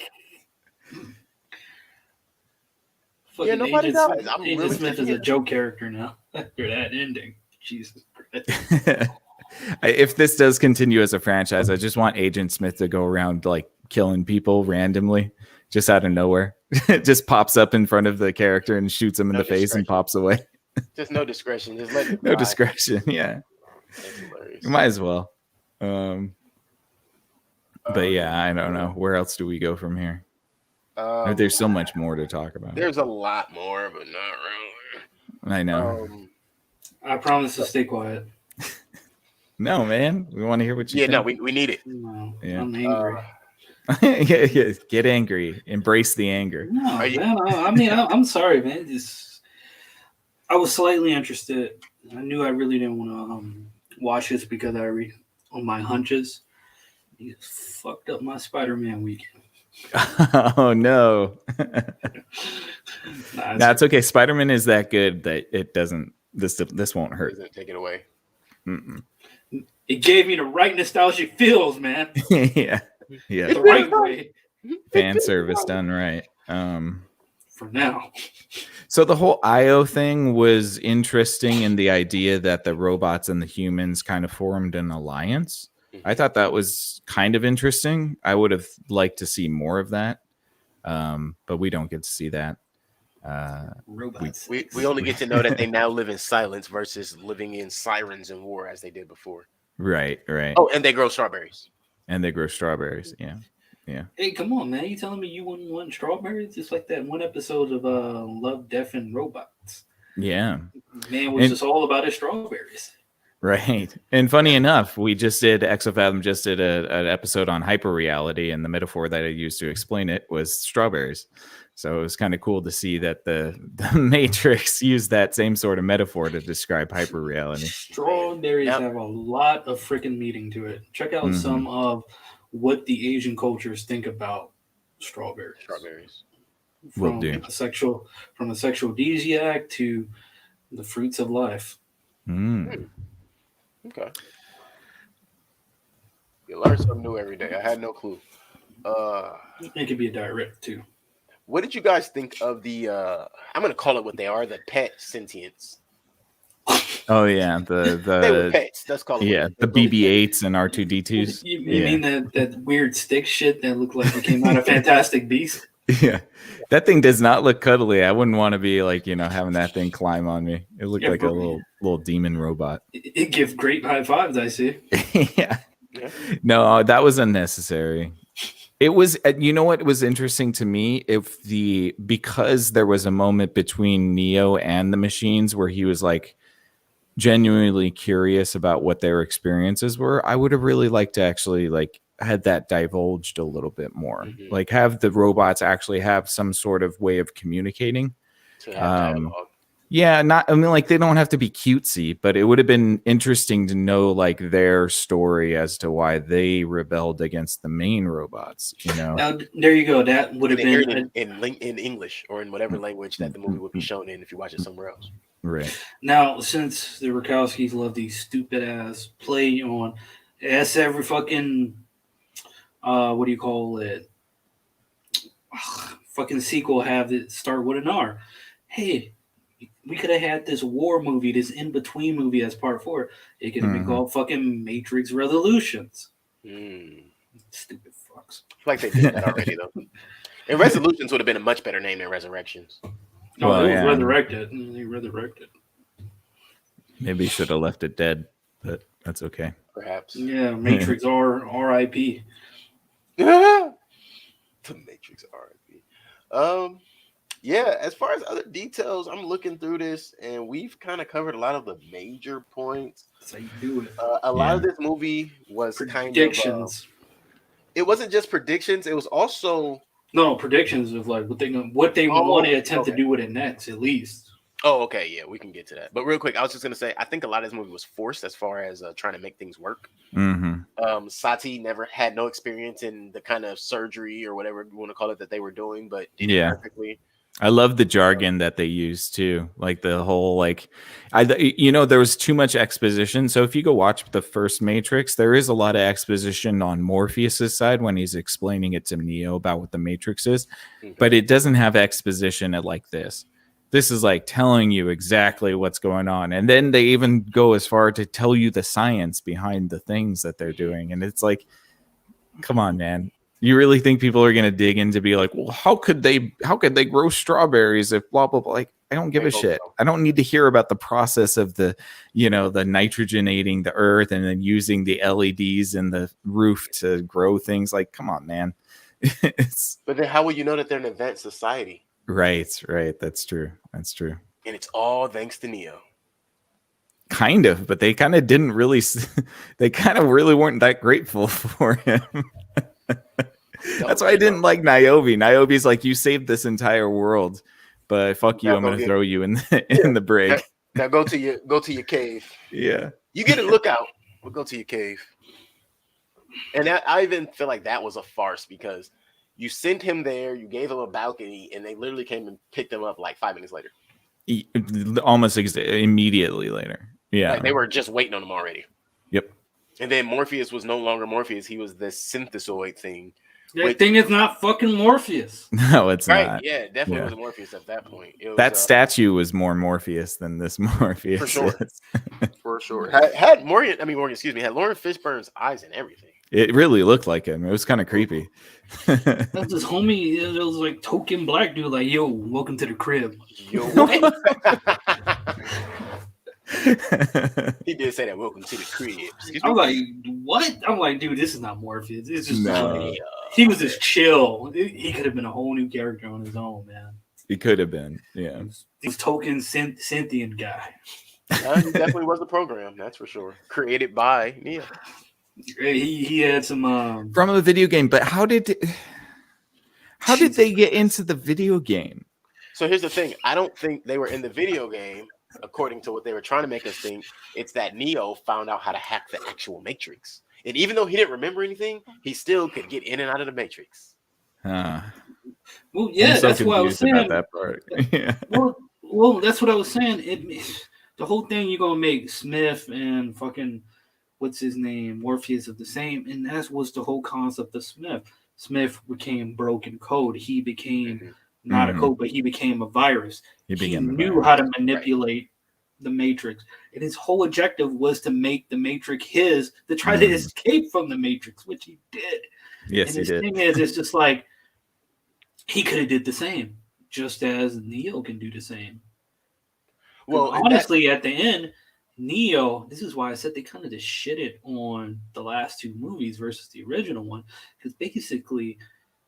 fucking nobody Agent, dies. I'm Agent really Smith is a confused. joke character now. After that ending. Jesus Christ. If this does continue as a franchise, I just want Agent Smith to go around like killing people randomly, just out of nowhere. Just pops up in front of the character and shoots him in No the face and discretion. pops away. Just no discretion. Just let it No fly. discretion. Yeah, That's hilarious. you might as well. But yeah, I don't know. Where else do we go from here? There's so much more to talk about. There's a lot more, but not really. I know. I promise to stay quiet. No, man. We want to hear what you think. No, we need it. No, Yeah. I'm angry. Yeah, get angry. Embrace the anger. No, Are you- man. I mean, I'm sorry, man. I was slightly interested. I knew I really didn't want to watch this because on my hunches. You just fucked up my Spider-Man weekend. Oh no. Nah, That's okay. Spider-Man is that good that it doesn't. This won't hurt. Doesn't take it away. Mm-mm. it gave me the right nostalgic feels, man. Yeah. The right way Fan service done right. for now. So the whole IO thing was interesting in the idea that the robots and the humans kind of formed an alliance. I thought that was kind of interesting. I would have liked to see more of that, but we don't get to see that. Robots. We only get to know that they now live in silence versus living in sirens and war as they did before. Right. Oh, and they grow strawberries. And they grow strawberries. Yeah. Hey, come on, man. You telling me you wouldn't want strawberries? Just like that one episode of Love, Death, and Robots. Yeah. Man was just all about his strawberries. Right. And funny enough, we just did Exofathom just did an episode on hyperreality, and the metaphor that I used to explain it was strawberries. So it was kind of cool to see that the Matrix used that same sort of metaphor to describe hyperreality. Strawberries have a lot of freaking meaning to it. Check out some of what the Asian cultures think about strawberries. Will do. From a sexual aphrodisiac to the fruits of life. Okay. You learn something new every day. I had no clue. It could be a diuretic too. What did you guys think of the I'm gonna call it what they are, the pet sentients? Oh yeah, They were pets. Let's call it. The BB-8s and R2D2s. You mean that weird stick shit that looked like it came out of Fantastic Beasts? Yeah, that thing does not look cuddly. I wouldn't want to be like having that thing climb on me. It looked like a little demon robot. It gives great high fives. I see. Yeah. No, that was unnecessary. It was, what was interesting to me, because there was a moment between Neo and the machines where he was like genuinely curious about what their experiences were. I would have really liked to actually like had that divulged a little bit more, like have the robots actually have some sort of way of communicating. To have dialogue. Yeah, they don't have to be cutesy, but it would have been interesting to know like their story as to why they rebelled against the main robots. Now there you go. That would have been in English or in whatever language that the movie would be shown in if you watch it somewhere else. Right. Now, since the Rakowskis love these stupid ass play on, as every fucking what do you call it? Fucking sequel have it start with an R. Hey. We could have had this war movie, this in-between movie as part 4. It could have been called fucking Matrix Resolutions. Stupid fucks. Like they did that already, though. And Resolutions would have been a much better name than Resurrections. No, it was Resurrected. They resurrected. Maybe you should have left it dead, but that's okay. Perhaps. Yeah, Matrix R.I.P. The Matrix R.I.P. Yeah, as far as other details, I'm looking through this, and we've kind of covered a lot of the major points. That's how you do it. A lot of this movie was predictions. it wasn't just predictions. It was also No, predictions of like what they want to attempt to do with it next, at least. Oh, okay, yeah, we can get to that. But real quick, I was just gonna say, I think a lot of this movie was forced as far as trying to make things work. Sati never had no experience in the kind of surgery or whatever you want to call it that they were doing, but did it perfectly. I love the jargon that they use too, like the whole there was too much exposition. So if you go watch the first Matrix, there is a lot of exposition on Morpheus's side when he's explaining it to Neo about what the Matrix is, but it doesn't have exposition like this. This is like telling you exactly what's going on, and then they even go as far to tell you the science behind the things that they're doing, and it's like, come on, man. You really think people are going to dig in to be like, well, how could they grow strawberries if blah, blah, blah? Like, I don't give a shit. I don't need to hear about the process of the nitrogenating the earth and then using the LEDs in the roof to grow things. Like, come on, man. But then how will you know that they're an advanced society? Right. That's true. And it's all thanks to Neo. Kind of, but they kind of didn't really, they kind of really weren't that grateful for him. That's why I didn't like Niobe. Niobe's like, you saved this entire world, but fuck you, I'm going to throw you in the brig. Now go to your cave. Yeah. You get a lookout. We'll go to your cave. And I even feel like that was a farce because you sent him there, you gave him a balcony, and they literally came and picked him up like 5 minutes later. Almost immediately later. Yeah. Like they were just waiting on him already. Yep. And then Morpheus was no longer Morpheus. He was this synthesoid thing. That thing is not fucking Morpheus. No, it's not. Yeah, definitely was Morpheus at that point. That statue was more Morpheus than this Morpheus. For sure. For sure. Had Lauren Fishburne's eyes and everything. It really looked like him. It was kind of creepy. That's his homie. It was like token black dude. Like, yo, welcome to the crib. Yo. He did say that. Welcome to the crib. I'm like, what? I'm like, dude, this is not Morpheus. It's just he was just chill. He could have been a whole new character on his own, man. He could have been, yeah. This token Cynthian guy. He definitely was a program, that's for sure. Created by Neo. He had some from a video game, but how did they get into the video game? So here's the thing. I don't think they were in the video game, according to what they were trying to make us think. It's that Neo found out how to hack the actual Matrix. And even though he didn't remember anything, he still could get in and out of the Matrix. Well, yeah, that's what I was saying. About that part. Yeah. Well, that's what I was saying. The whole thing you're gonna make Smith and fucking what's his name, Morpheus of the same, and that was the whole concept of Smith. Smith became broken code. He became not a code, but he became a virus. He knew how to manipulate the Matrix, and his whole objective was to make the Matrix his, to try to escape from the Matrix, which he did. Yes, and his thing is, it's just like he could have did the same, just as Neo can do the same. Well, honestly, at the end, Neo, this is why I said they kind of just shitted on the last two movies versus the original one, because basically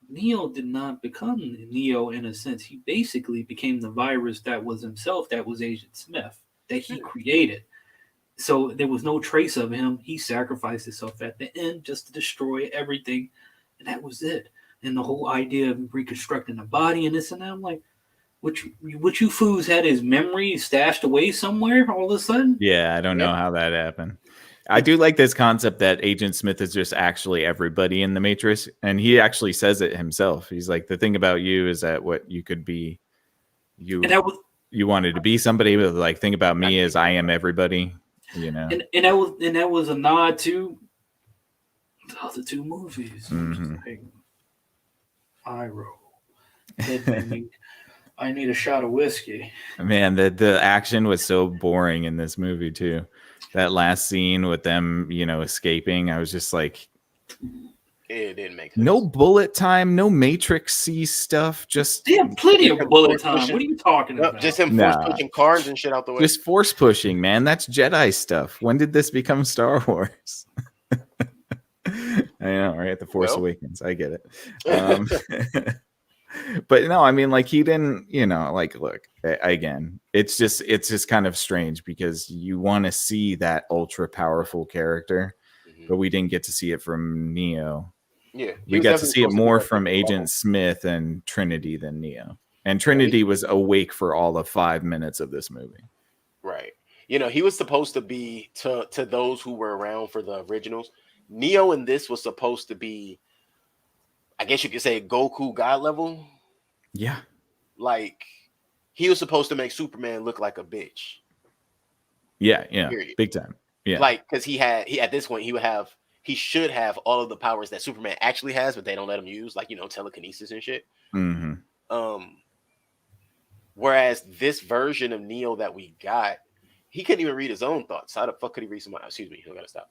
Neo did not become Neo in a sense. He basically became the virus that was himself, that was Agent Smith, that he created. So there was no trace of him. He sacrificed himself at the end just to destroy everything, and that was it. And the whole idea of reconstructing the body and this and that, I'm like, what you fools had his memory stashed away somewhere all of a sudden? Yeah, I don't know how that happened. I do like this concept that Agent Smith is just actually everybody in the Matrix, and he actually says it himself. He's like, the thing about you is that what you could be, you wanted to be somebody, but like, think about me as I am everybody, you know. And that was a nod to the other two movies. Like, I roll. I need a shot of whiskey. Man, the action was so boring in this movie too. That last scene with them, escaping, I was just like, it didn't make sense. No bullet time, no Matrix-y stuff. Just they have plenty of bullet time. What are you talking about? Just him force pushing cars and shit out the way. Just force pushing, man. That's Jedi stuff. When did this become Star Wars? I know, right? The Force Awakens. I get it. But no, I mean, like, he didn't, like, look, again, it's just kind of strange because you want to see that ultra powerful character, but we didn't get to see it from Neo. Yeah, he We was got to definitely see it supposed to be more like from the Agent ball. Smith and Trinity than Neo. And Trinity was awake for all of 5 minutes of this movie. Right. You know, he was supposed to be to those who were around for the originals. Neo in this was supposed to be, I guess you could say, Goku God level. Yeah. Like he was supposed to make Superman look like a bitch. Yeah. Period. Big time. Yeah. Like because he at this point he should have all of the powers that Superman actually has, but they don't let him use, like, you know, telekinesis and shit. Whereas this version of Neo that we got, he couldn't even read his own thoughts. How the fuck could he read someone? Excuse me, I gotta stop.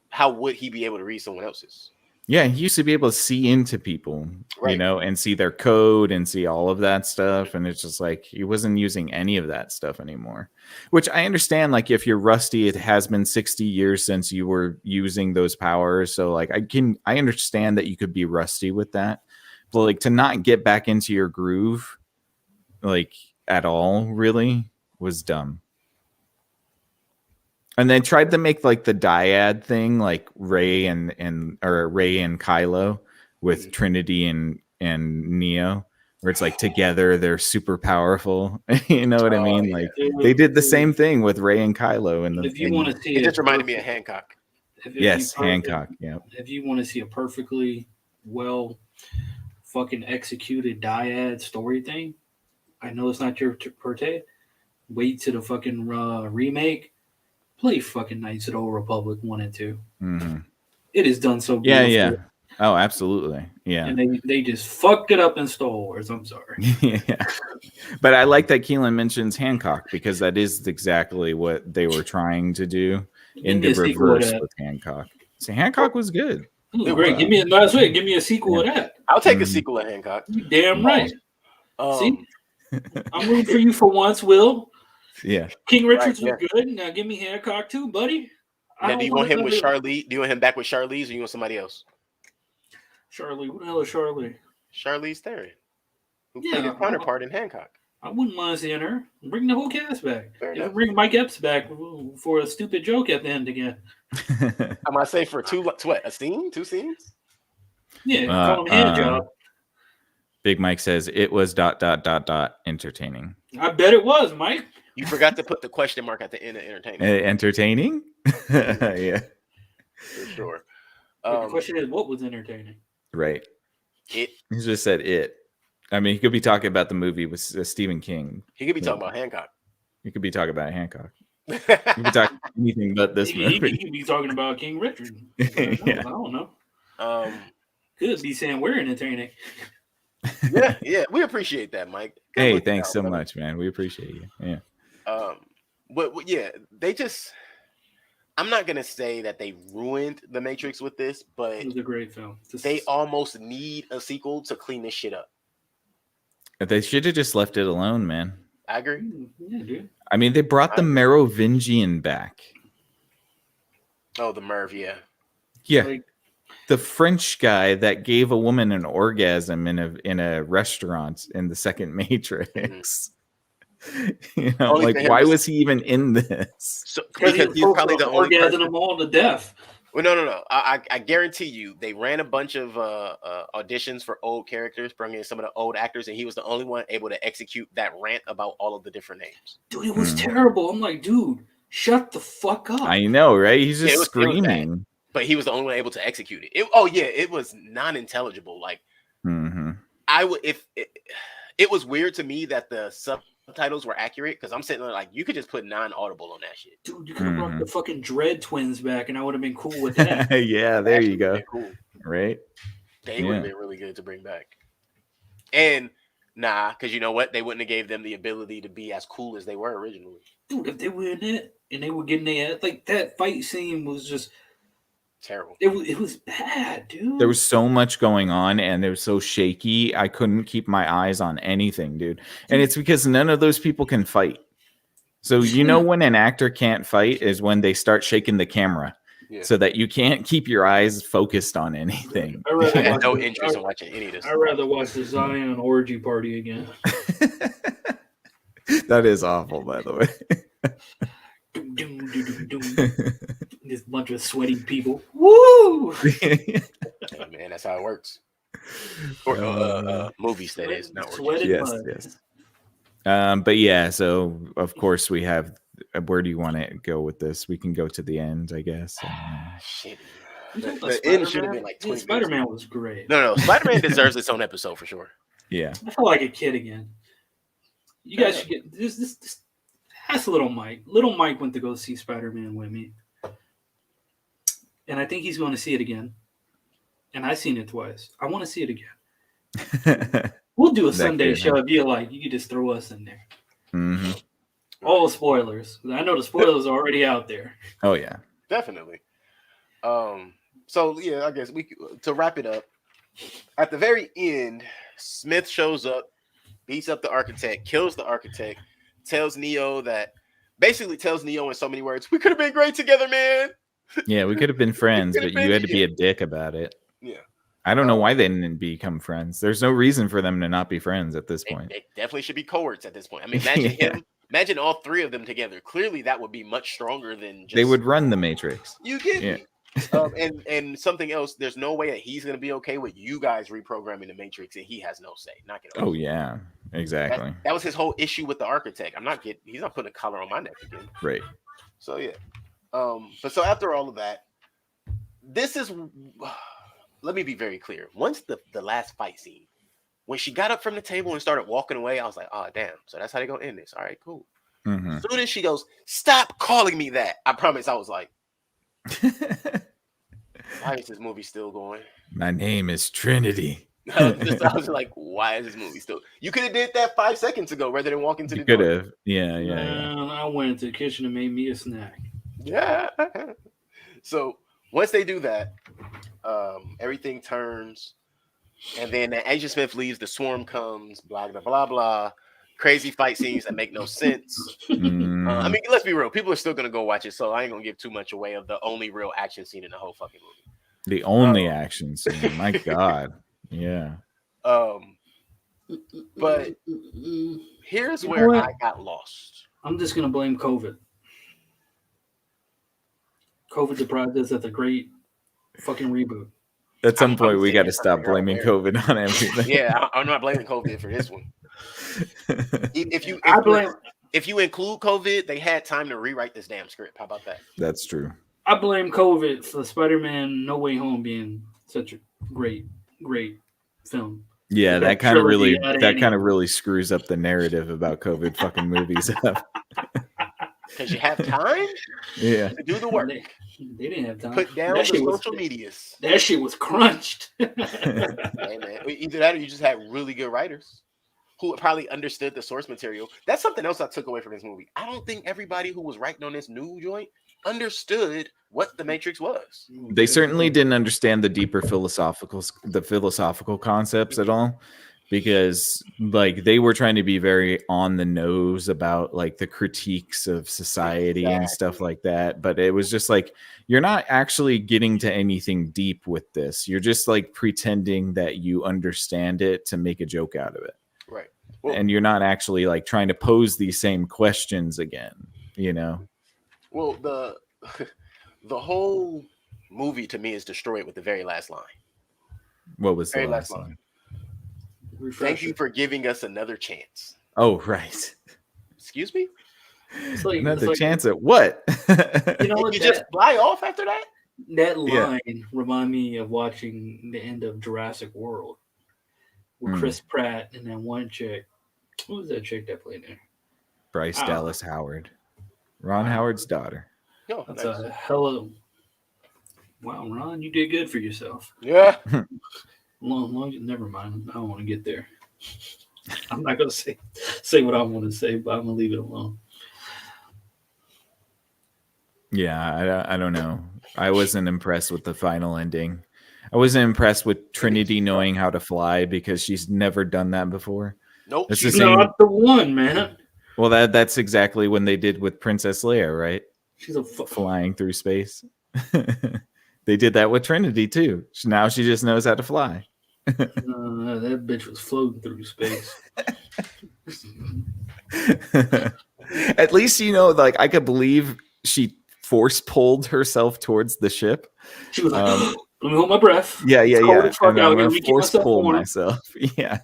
How would he be able to read someone else's? Yeah, he used to be able to see into people, Right. and see their code and see all of that stuff. And it's just like he wasn't using any of that stuff anymore, which I understand. Like, if you're rusty, it has been 60 years since you were using those powers. So, like, I understand that you could be rusty with that. But, like, to not get back into your groove, like, at all, really was dumb. And they tried to make like the dyad thing, like Ray and Kylo with Trinity and Neo, where it's like together they're super powerful. You know what I mean? Yeah. Like they did the same thing with Ray and Kylo. And if you want to see it, just reminded me of Hancock. Hancock. Yeah. If you want to see a perfectly well fucking executed dyad story thing, I know it's not your forte. Wait to the fucking remake. Play fucking Knights of the Old Republic 1 and 2. Mm-hmm. It is done so beautifully. Yeah. Oh, absolutely. Yeah. And they just fucked it up in Star Wars. I'm sorry. Yeah. But I like that Keelan mentions Hancock, because that is exactly what they were trying to do in the reverse with Hancock. So Hancock was good. It was great. Give me a sequel of that. I'll take a sequel of Hancock. You damn right. See? I'm rooting for you for once, Will. Yeah. King Richards was good. Now give me Hancock too, buddy. Now, do you want him with Charlize? Do you want him back with Charlize, or you want somebody else? Charlize. What the hell is Charlize? Charlize Theron, who played her counterpart in Hancock. I wouldn't mind seeing her. Bring the whole cast back. Bring Mike Epps back for a stupid joke at the end again. I'm gonna say for two scenes? Yeah, call him hand job. Big Mike says it was ... entertaining. I bet it was, Mike. You forgot to put the question mark at the end of entertaining. Entertaining? Yeah. For sure. The question is, what was entertaining? Right. It. He just said it. I mean, he could be talking about the movie with Stephen King. He could be talking about Hancock. He could be talking about Hancock. He could be talking about anything but this movie. He could be talking about King Richard. I don't know. Could be saying we're entertaining. Yeah, we appreciate that, Mike. Hey, thanks so much, man. We appreciate you. Yeah. But yeah, they just. I'm not gonna say that they ruined The Matrix with this, but it was a great film. They almost need a sequel to clean this shit up. They should have just left it alone, man. I agree. Yeah, dude. I mean, they brought the Merovingian back. Oh, the Merv, yeah. Yeah. Like, the French guy that gave a woman an orgasm in a restaurant in the second Matrix. Mm-hmm. You know, like, why was he even in this? So, because he's probably the only orgasm them all to death. Well, no. I guarantee you, they ran a bunch of auditions for old characters, bringing in some of the old actors, and he was the only one able to execute that rant about all of the different names. Dude, it was terrible. I'm like, dude, shut the fuck up. I know, right? He's just screaming. But he was the only one able to execute it. It was non-intelligible. Like, I would it was weird to me that the subtitles were accurate, because I'm sitting there like, you could just put non-audible on that shit. Dude, you could have brought the fucking Dread twins back, and I would have been cool with that. Yeah, there you go. Cool. Right? They would have been really good to bring back. And because you know what? They wouldn't have gave them the ability to be as cool as they were originally. Dude, if they were in it and they were getting their ass, like, that fight scene was just terrible. It was bad, dude. There was so much going on, and it was so shaky. I couldn't keep my eyes on anything, dude. And it's because none of those people can fight. So you know when an actor can't fight is when they start shaking the camera, so that you can't keep your eyes focused on anything. I had no interest in watching any of this. I'd rather watch the Zion orgy party again. That is awful, by the way. This bunch of sweaty people. Woo! Hey, man, That's how it works. Or movies, that is, not Sweat orgies. and Yes, mud. yes. But yeah, so of course we have. Where do you want to go with this? We can go to the end, I guess. Shit. You talking about The end should have Spider-Man? been like Yeah, 20 Spider-Man was great. No, Spider-Man deserves its own episode for sure. Yeah. I feel like a kid again. You guys should get this. That's Little Mike. Little Mike went to go see Spider-Man with me, and I think he's going to see it again. And I've seen it twice. I want to see it again. We'll do a Sunday kid, show if you like. You can just throw us in there. Mm-hmm. All spoilers. I know the spoilers are already out there. Oh yeah, definitely. So yeah, I guess to wrap it up. At the very end, Smith shows up, beats up the architect, kills the architect, tells Neo in so many words, "We could have been great together, man." Yeah, we could have been friends, but you had to be a dick about it. Yeah. I don't know why they didn't become friends. There's no reason for them to not be friends at this point. They definitely should be cohorts at this point. I mean, imagine him. Imagine all three of them together. Clearly, that would be much stronger than just... They would run the Matrix. You get me. And something else, there's no way that he's going to be okay with you guys reprogramming the Matrix and he has no say. Not gonna. Oh, yeah, exactly. That was his whole issue with the architect. He's not putting a collar on my neck again. Right. So, yeah. But so after all of that, this is... Let me be very clear. Once the last fight scene, when she got up from the table and started walking away, I was like, oh, damn. So that's how they're going to end this. All right, cool. Mm-hmm. As soon as she goes, stop calling me that. I promise I was like, why is this movie still going? My name is Trinity. I was like, why is this movie still? You could have did that 5 seconds ago rather than walk into the door. Could have. Yeah. I went into the kitchen and made me a snack. Yeah. So once they do that, everything turns. And then Agent Smith leaves, the swarm comes, blah, blah, blah, blah. Crazy fight scenes that make no sense. I mean, let's be real. People are still going to go watch it, so I ain't going to give too much away of the only real action scene in the whole fucking movie. The only action scene. My God. Yeah. But here's where I got lost. I'm just going to blame COVID. COVID deprived us of the great fucking reboot. At some point, we got to stop blaming COVID on everything. Yeah, I'm not blaming COVID for this one. If you include COVID, they had time to rewrite this damn script. How about that? That's true. I blame COVID for Spider-Man No Way Home being such a great film. Yeah, that kind of really screws up the narrative about COVID fucking movies up. Because you have time to do the work. They didn't have time. Put down the social medias. That shit was crunched. Hey, man. Either that or you just had really good writers who probably understood the source material. That's something else I took away from this movie. I don't think everybody who was writing on this new joint understood what the Matrix was. They certainly didn't understand the deeper philosophical concepts at all, because like they were trying to be very on the nose about like the critiques of society and stuff like that. But it was just like, you're not actually getting to anything deep with this. You're just like pretending that you understand it to make a joke out of it. Right. Well, and you're not actually like trying to pose these same questions again, you know? Well, the whole movie to me is destroyed with the very last line. What was the very last line? Thank you for giving us another chance. Oh, right. Excuse me? Another chance at what? You know what? You just fly off after that? That line remind me of watching the end of Jurassic World with Chris Pratt and that one chick. Who was that chick that played there? Bryce Dallas Howard. Ron Howard's daughter. Oh, that's a hell of... Wow, Ron, you did good for yourself. Yeah. Never mind. I don't want to get there. I'm not going to say what I want to say, but I'm going to leave it alone. Yeah, I don't know. I wasn't impressed with the final ending. I wasn't impressed with Trinity knowing how to fly because she's never done that before. Nope. She's not the one, man. Well, that's exactly when they did with Princess Leia, right? She's flying through space. They did that with Trinity too. Now she just knows how to fly. That bitch was floating through space. At least, you know, like I could believe she force pulled herself towards the ship. She was like, Let me hold my breath. Yeah, It's yeah, cold yeah. as fuck And out I'm here. gonna Let me keep force myself pull warm. myself. Yeah.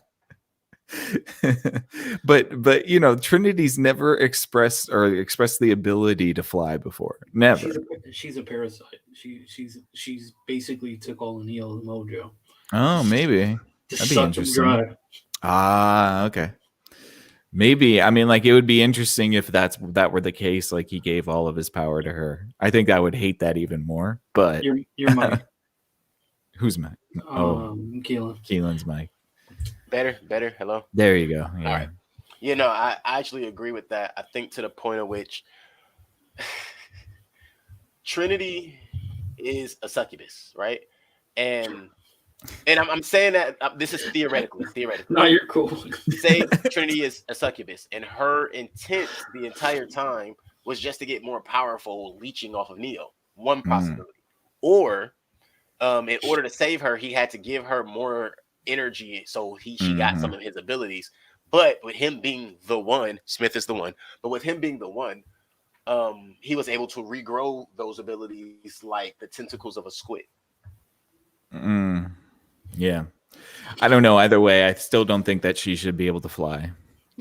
but you know, Trinity's never expressed the ability to fly before. Never. She's a parasite. She's basically took all of Neo's mojo. Oh, maybe. Just That'd be sucked him interesting. dry. Ah, okay. Maybe. I mean, like, it would be interesting if that were the case. Like, he gave all of his power to her. I think I would hate that even more. But You're Mike. who's Mike? Oh, Keelan. Keelan's Mike. Better. Hello. There you go. Yeah. All right. You know, I actually agree with that. I think to the point of which Trinity is a succubus, right? And I'm saying that this is theoretically. No, you're cool. Say Trinity is a succubus, and her intent the entire time was just to get more powerful, leeching off of Neo. One possibility, or in order to save her, he had to give her more energy, so she got some of his abilities. But with him being the one, Smith is the one. But with him being the one, he was able to regrow those abilities like the tentacles of a squid. Yeah. I don't know. Either way, I still don't think that she should be able to fly.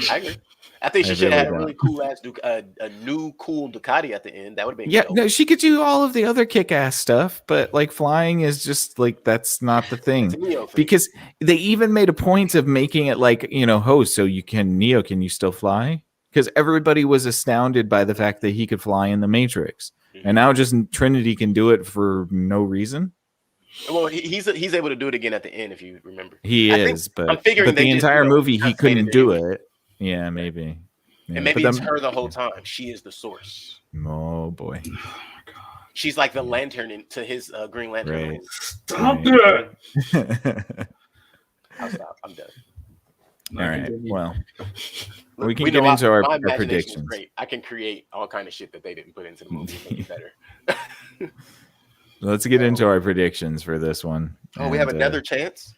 I agree. I think she should have had a really cool ass a new cool Ducati at the end. That would have been yeah. dope. No, she could do all of the other kick-ass stuff, but like flying is just like that's not the thing. Because they even made a point of making it like, you know, host, so you can Neo, can you still fly? Because everybody was astounded by the fact that he could fly in the Matrix, and now just Trinity can do it for no reason. Well, he's able to do it again at the end, if you remember. But I'm figuring the entire movie he couldn't do it. Yeah, maybe. Yeah, and maybe it's her the whole time. She is the source. Oh boy. She's like the lantern to his Green Lantern. Right. Stop it. I'll stop. I'm done. All right. Well, we can get into our predictions. predictions. Great. I can create all kind of shit that they didn't put into the movie to make it better. Let's get into our predictions for this one. Oh, we have another chance?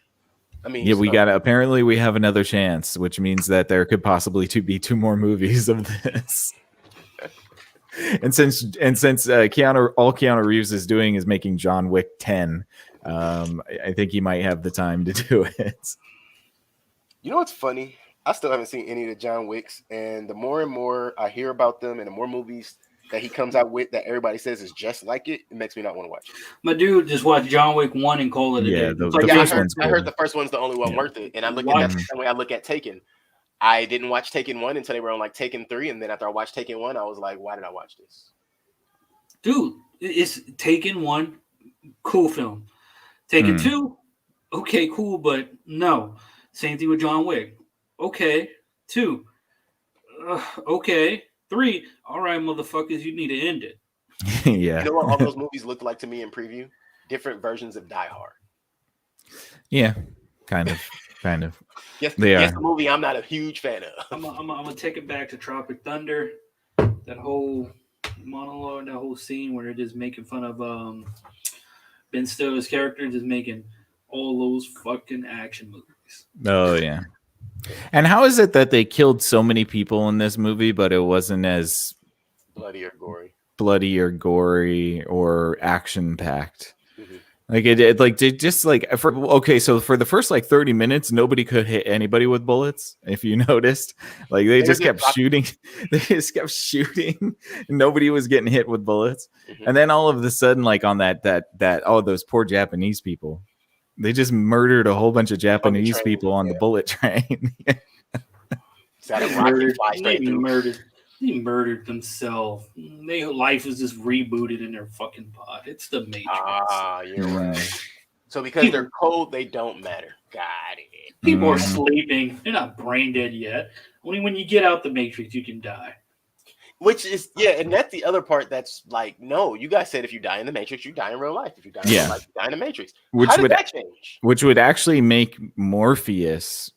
I mean, yeah, apparently we have another chance, which means that there could possibly be two more movies of this. and since Keanu Reeves is doing is making John Wick 10, I think he might have the time to do it. You know what's funny? I still haven't seen any of the John Wicks, and the more and more I hear about them and the more movies that he comes out with that everybody says is just like it makes me not want to watch it. My dude just watched John Wick 1 and call it a day. I heard the first one's the only one worth it. And I look at that the same way I look at Taken. I didn't watch Taken 1 until they were on like Taken 3. And then after I watched Taken 1, I was like, why did I watch this? Dude, it's Taken 1, cool film. Taken 2, okay, cool, but no. Same thing with John Wick. Okay. 2, okay. 3, all right, motherfuckers, you need to end it. Yeah. You know what all those movies looked like to me in preview? Different versions of Die Hard. Yeah, kind of. Yes, the movie I'm not a huge fan of. I'm gonna take it back to Tropic Thunder. That whole monologue, that whole scene where they're just making fun of Ben Stiller's character, just making all those fucking action movies. Oh yeah. And how is it that they killed so many people in this movie, but it wasn't as bloody or gory or action packed? Like so for the first like 30 minutes, nobody could hit anybody with bullets. If you noticed, like they just kept shooting. They just kept shooting. Nobody was getting hit with bullets. And then all of a sudden, like on that those poor Japanese people. They just murdered a whole bunch of Japanese people on the bullet train. They murdered themselves. Their life is just rebooted in their fucking pod. It's the Matrix. Ah, you're right. So because they're cold, they don't matter. Got it. People are sleeping. They're not brain dead yet. Only when you get out the Matrix, you can die. Which is, and that's the other part that's like, no, you guys said if you die in the Matrix, you die in real life. If you die in real life, you die in the Matrix. How did that change? Which would actually make Morpheus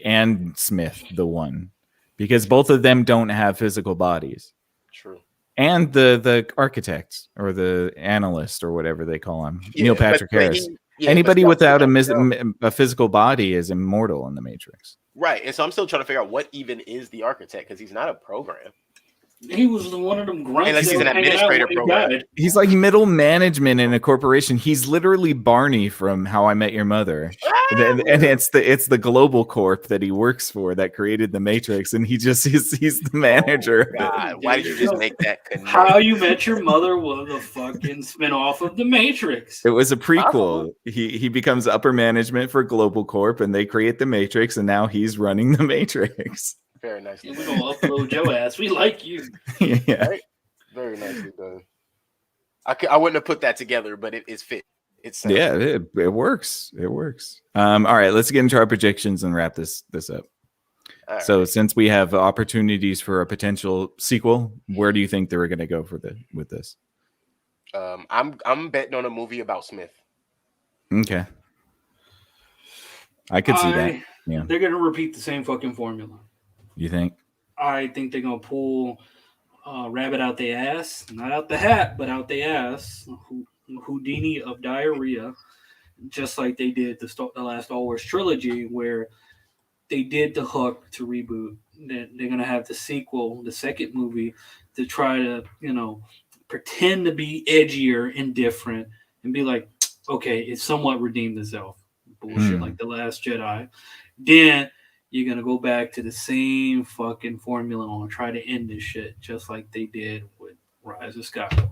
and Smith the one. Because both of them don't have physical bodies. True. And the architect or the analyst or whatever they call him, Neil Patrick Harris. Anybody without a physical body is immortal in the Matrix. Right. And so I'm still trying to figure out what even is the architect because he's not a program. He was one of them grunts. Unless he's that an was hanging out administrator when he program. died. He's like middle management in a corporation. He's literally Barney from How I Met Your Mother. And it's the global corp that he works for that created the Matrix, and he's the manager. Oh, God, why did you just make that connection? How You Met Your Mother was a fucking spinoff of The Matrix. It was a prequel. He becomes upper management for Global Corp, and they create the Matrix, and now he's running the Matrix. Very nicely. We're gonna upload your ass. We like you. Yeah. Right? Very nicely done. I wouldn't have put that together, but it's fit. It's it works. It works. All right, let's get into our predictions and wrap this up. So since we have opportunities for a potential sequel, where do you think they were going to go with this? I'm betting on a movie about Smith. Okay. I could see that. Yeah. They're gonna repeat the same fucking formula. You think? I think they're gonna pull rabbit out their ass, not out the hat, but out their ass. Houdini of diarrhea, just like they did the last Star Wars trilogy, where they did the Hook to reboot. They're gonna have the sequel, the second movie, to try to pretend to be edgier and different, and be like, okay, it somewhat redeemed itself. Bullshit like The Last Jedi. Then you're gonna go back to the same fucking formula and try to end this shit just like they did with Rise of Skywalker.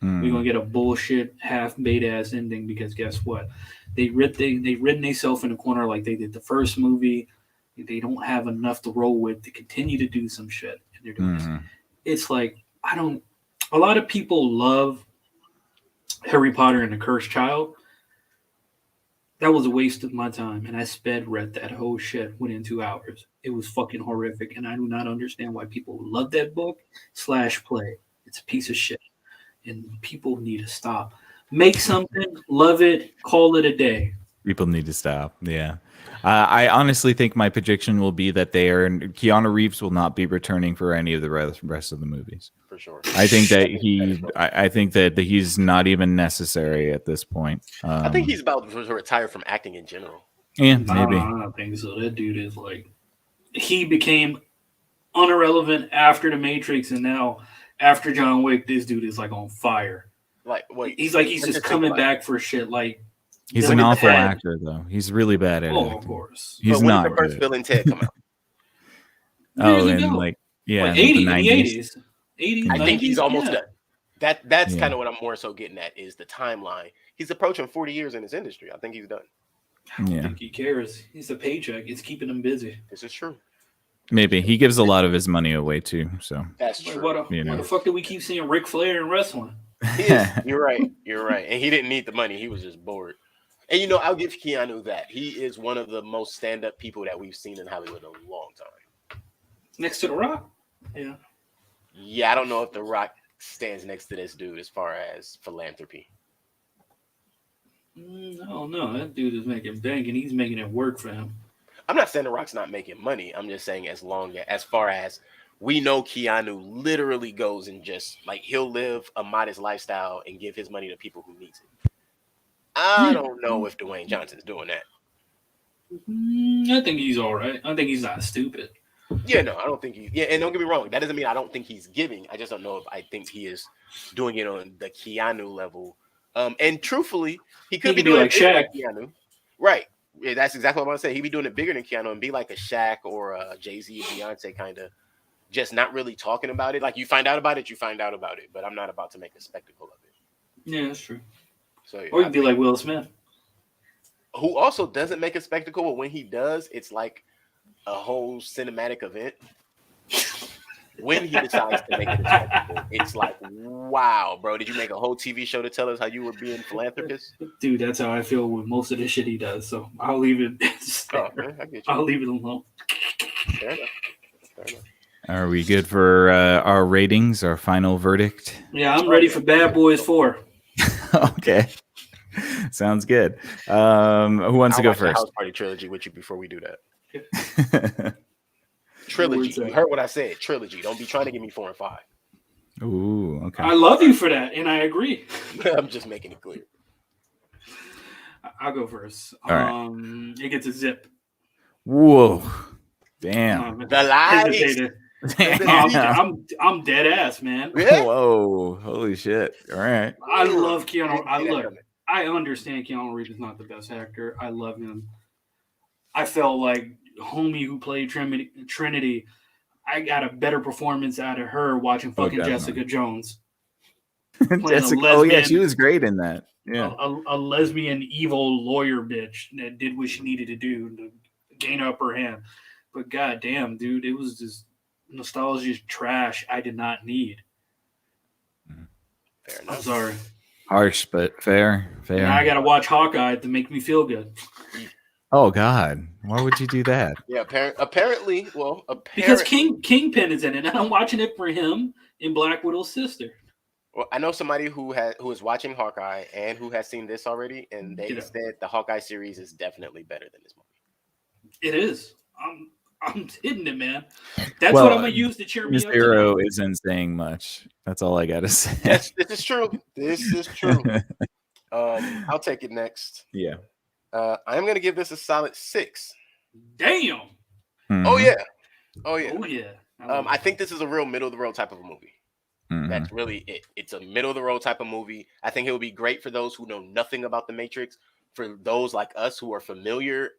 We're gonna get a bullshit half-bait ass ending because guess what? They've ridden themselves in a corner like they did the first movie. They don't have enough to roll with to continue to do some shit. And they're doing this. It's like a lot of people love Harry Potter and the Cursed Child. That was a waste of my time, and I read that whole shit within 2 hours. It was fucking horrific, and I do not understand why people love that book / play. It's a piece of shit, and people need to stop. Make something, love it, call it a day. People need to stop. Yeah. I honestly think my prediction will be that Keanu Reeves will not be returning for any of the rest of the movies. For sure. I think that I think that he's not even necessary at this point. I think he's about to retire from acting in general. Yeah, maybe. I don't think so. That dude is he became irrelevant after The Matrix, and now after John Wick, this dude is on fire. He's just coming back for shit. He's an awful actor, though. He's really bad at it. Oh, of course. He's not the first Bill and Ted come out? in the 80s. 80s. I think he's almost done. That's kind of what I'm more so getting at is the timeline. He's approaching 40 years in this industry. I think he's done. I don't think he cares. He's a paycheck. It's keeping him busy. This is true. Maybe he gives a lot of his money away too. So that's true. What the fuck do we keep seeing Ric Flair in wrestling? You're right. And he didn't need the money. He was just bored. And I'll give Keanu that. He is one of the most stand-up people that we've seen in Hollywood in a long time. Next to The Rock? Yeah. Yeah, I don't know if The Rock stands next to this dude as far as philanthropy. No, that dude is making bank and he's making it work for him. I'm not saying The Rock's not making money. I'm just saying as far as we know Keanu literally goes and just he'll live a modest lifestyle and give his money to people who needs it. I don't know if Dwayne Johnson's doing that. I think he's all right. I think he's not stupid. Yeah, no, I don't think he. Yeah, and don't get me wrong. That doesn't mean I don't think he's giving. I just don't know if I think he is doing it on the Keanu level. And truthfully, he could be doing like Shaq. Keanu. Right. Yeah, that's exactly what I'm going to say. He'd be doing it bigger than Keanu and be like a Shaq or a Jay-Z or Beyonce kind of just not really talking about it. Like you find out about it, but I'm not about to make a spectacle of it. Yeah, that's true. So, or you'd be like Will Smith, who also doesn't make a spectacle, but when he does, it's like a whole cinematic event. When he decides to make it a spectacle, it's like, wow, bro, did you make a whole TV show to tell us how you were being philanthropist? Dude, that's how I feel with most of the shit he does. So I'll leave it. I get you. I'll leave it alone. Fair enough. Are we good for our ratings, our final verdict? Yeah, I'm ready for Bad Boys 4. Okay. Sounds good. Who wants to go first? House Party trilogy with you before we do that. Trilogy. You heard what I said. Trilogy. Don't be trying to give me 4 and 5. Ooh, okay. I love you for that, and I agree. I'm just making it clear. I'll go first. All right. It gets a zip. Whoa. Damn. The lies. I'm dead ass, man. Yeah. Whoa! Holy shit! All right. I love Keanu. Didn't see that coming. I understand Keanu Reeves is not the best actor. I love him. I felt like homie who played Trinity. I got a better performance out of her watching fucking Jessica Jones. Jessica, oh yeah, she was great in that. Yeah, a lesbian evil lawyer bitch that did what she needed to do to gain upper hand. But goddamn, dude, it was just nostalgia trash I did not need. Fair enough. I'm sorry. harsh but fair. And I gotta watch Hawkeye to make me feel good. Oh God, why would you do that? Yeah, apparently, because Kingpin is in it, and I'm watching it for him and Black Widow's sister. Well, I know somebody who is watching Hawkeye and who has seen this already, and they said the Hawkeye series is definitely better than this movie. It is. I'm hitting it, man. That's what I'm gonna use to cheer me up. Zero isn't saying much. That's all I gotta say. This is true. This is true. I'll take it next. Yeah. I'm gonna give this a solid 6. Damn. Mm-hmm. Oh yeah. Oh yeah. Oh yeah. I think this is a real middle of the road type of a movie. Mm-hmm. That's really it. It's a middle of the road type of movie. I think it would be great for those who know nothing about the Matrix. For those like us who are familiar,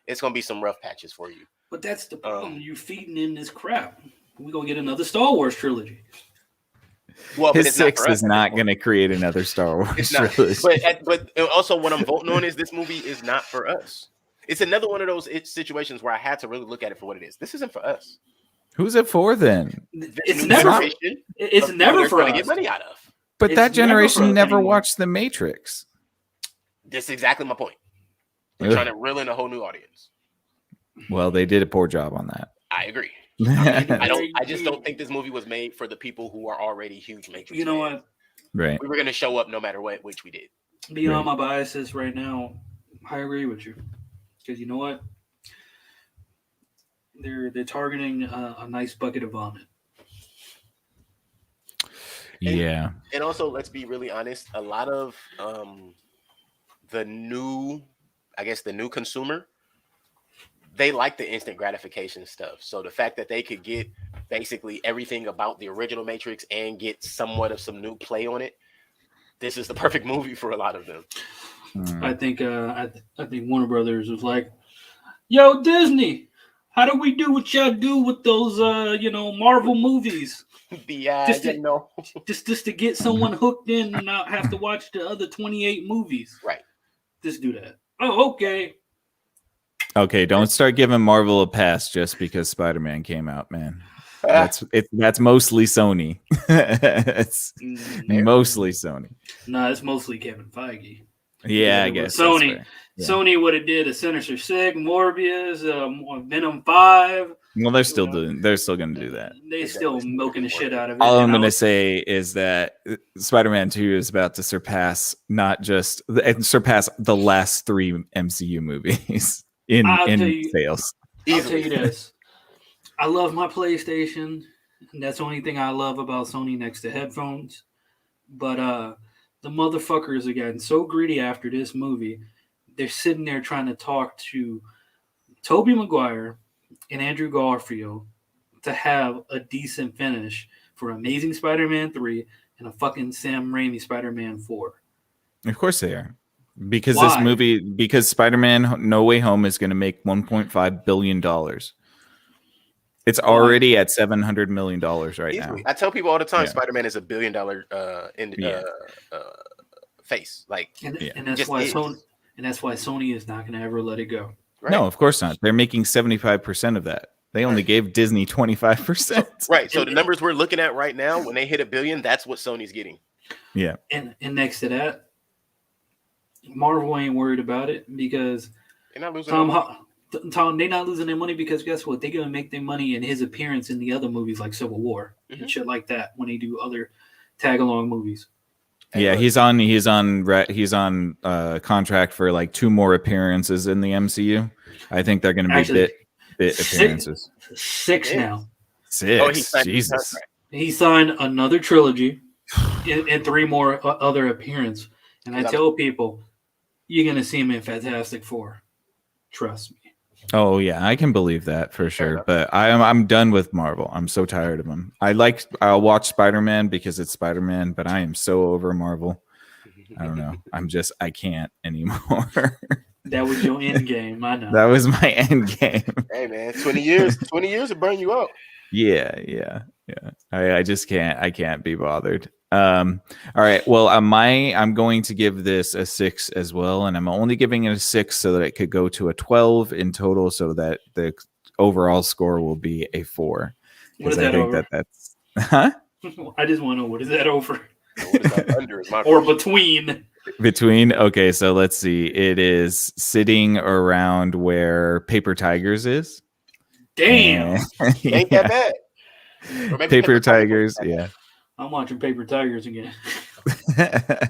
it's gonna be some rough patches for you. But that's the problem. You feeding in this crap. We're gonna get another Star Wars trilogy. Well, his 6 is not going to create another Star Wars trilogy. But also, what I'm voting on is this movie is not for us. It's another one of those situations where I had to really look at it for what it is. This isn't for us. Who's it for then? It's never for us. To get money out of. But that generation never watched The Matrix. That's exactly my point. They're trying to reel in a whole new audience. Well, they did a poor job on that. I agree. I just don't think this movie was made for the people who are already huge Matrix. You know what? Right. We were going to show up no matter what, which we did. Beyond my biases right now, I agree with you. Because you know what? They're targeting a nice bucket of vomit. Yeah. And also, let's be really honest. A lot of the new consumer, they like the instant gratification stuff. So the fact that they could get basically everything about the original Matrix and get somewhat of some new play on it, this is the perfect movie for a lot of them. I think Warner Brothers was like, "Yo, Disney, how do we do what y'all do with those Marvel movies? Just to get someone hooked in and not have to watch the other 28 movies. Right. Just do that. Oh, okay. Okay, don't start giving Marvel a pass just because Spider-Man came out, man. That's mostly Sony. It's mostly Sony. No, it's mostly Kevin Feige. Yeah, I guess Sony. Yeah. Sony would have did a Sinister Six, Morbius, Venom 5. Well, they're still going to do that. They're still milking the shit out of it. All I'm going to say is that Spider-Man 2 is about to surpass the last 3 MCU movies in sales. I'll tell you this. I love my PlayStation, and that's the only thing I love about Sony next to headphones. But the motherfuckers are getting so greedy after this movie. They're sitting there trying to talk to Tobey Maguire and Andrew Garfield to have a decent finish for Amazing Spider-Man 3 and a fucking Sam Raimi Spider-Man 4. Of course they are. Because Spider-Man No Way Home is going to make $1.5 billion. It's already at $700 million right now. I tell people all the time, Spider-Man is $1 billion face. And that's why Sony is not going to ever let it go. Right? No, of course not. They're making 75% of that. They only gave Disney 25%. Right. So the numbers we're looking at right now, when they hit $1 billion, that's what Sony's getting. Yeah. And next to that, Marvel ain't worried about it because they're not losing they're not losing their money because guess what? They're gonna make their money in his appearance in the other movies like Civil War and shit like that when they do other tag along movies. Yeah, he's on contract for like 2 more appearances in the MCU. I think they're going to be bit appearances. 6 now. 6. Jesus. He signed another trilogy and 3 more other appearances. And I tell people, you're going to see him in Fantastic Four. Trust me. Oh yeah, I can believe that for sure. enough. But I'm done with Marvel. I'm so tired of them. I'll watch Spider-Man because it's Spider-Man, but I am so over Marvel. I don't know. I can't anymore. That was your end game. I know. That was my end game. Hey man, 20 years to burn you out. Yeah. I just can't. I can't be bothered. All right. Well, I'm going to give this a 6 as well, and I'm only giving it a 6 so that it could go to a 12 in total, so that the overall score will be a 4. What is I that think over? that's huh? I just want to know, what is that over? What is that under is my Or question. between? Okay, so let's see. It is sitting around where Paper Tigers is. Damn. Ain't that bad. Or maybe Paper Tigers, yeah. I'm watching Paper Tigers again. And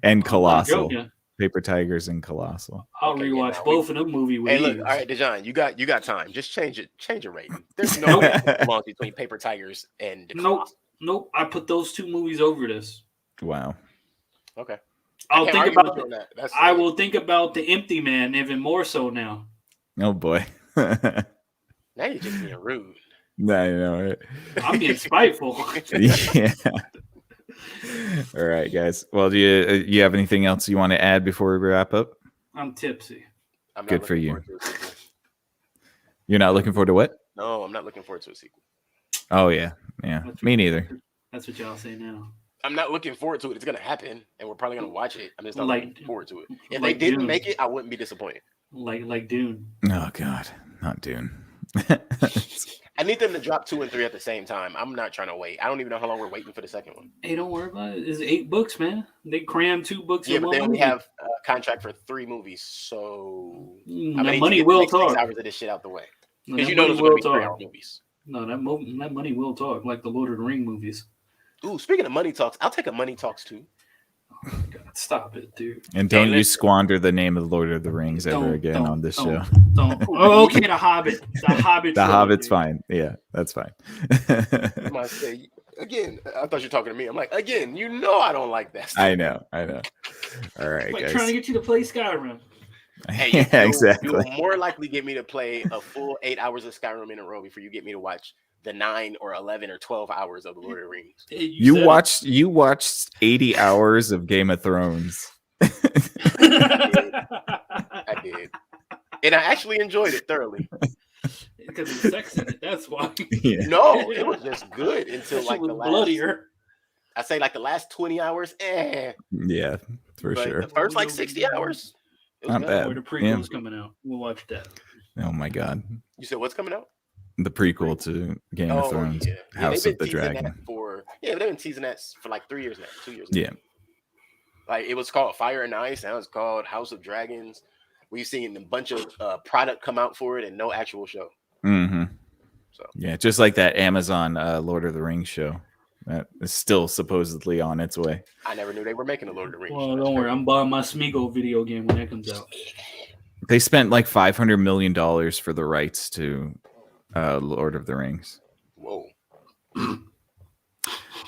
I'm not Colossal. joking. Paper Tigers and Colossal. I'll Okay, rewatch yeah, both of them movies with Hey, look, ease. all right, Dejan, you got time. Just change your rating. There's no belong between Paper Tigers and the Colossal. Nope. I put those two movies over this. Wow. Okay. I'll can't think argue about with you on that. That's I will think about The Empty Man even more so now. Oh boy. Now you're just being rude. No, I know, right? I'm being spiteful. Yeah. All right, guys. Well, do you have anything else you want to add before we wrap up? I'm tipsy. I'm not Good for looking you. forward to a sequel. You're not looking forward to what? No, I'm not looking forward to a sequel. Oh yeah. Me neither. That's what y'all say now. I'm not looking forward to it. It's gonna happen, and we're probably gonna watch it. I'm just not Like- looking forward to it. If like they didn't Dune. make it, I wouldn't be disappointed. Like Dune. Oh god, not Dune. I need them to drop 2 and 3 at the same time. I'm not trying to wait. I don't even know how long we're waiting for the second one. Hey, don't worry about it. It's 8 books, man. They crammed 2 books Yeah, in but one they only movie. have a contract for 3 movies, so Mm, I that mean, money get the will next 6 talk. hours of this shit out the way No, because that you know money those are gonna will be talk. 3-hour movies. No, that money will talk, like the Lord of the Ring movies. Ooh, speaking of money talks, I'll take a money talks too. Oh, God, stop it, dude. And don't Hey, you listen. squander the name of the Lord of the Rings ever again Don't- on this don't- show. Don't. Oh, okay, The Hobbit. The Hobbit. The Hobbit's trilogy. fine. Yeah, that's fine. I might say again. I thought you were talking to me. I'm like, again, you know, I don't like that stuff. I know. All right, Like guys. trying to get you to play Skyrim. Hey, Yeah, You exactly. will more likely get me to play a full 8 hours of Skyrim in a row before you get me to watch the 9 or 11 or 12 hours of the Lord of the Rings. Hey, You said watched 80 hours of Game of Thrones. it. I did. And I actually enjoyed it thoroughly. Because it's sex in it. That's why. Yeah. No, it was just good until That like shit the was last. bloodier. I say like the last 20 hours. Yeah, for But sure. the first like 60 hours. It was Not good. bad. Or the prequel's coming out. We'll watch that. Oh my god. You said what's coming out? The prequel to Game of Thrones, House they've of the been teasing Dragon. they've been teasing that for like 3 years now, 2 years. Yeah. Now. Like it was called Fire and Ice. Now it's called House of Dragons. We've seen a bunch of product come out for it and no actual show. Mm-hmm. So Yeah, just like that Amazon Lord of the Rings show that is still supposedly on its way. I never knew they were making a Lord of the Rings. Well, show. That's don't worry. crazy. I'm buying my Smeagol video game when that comes out. They spent like $500 million for the rights to Lord of the Rings. Whoa.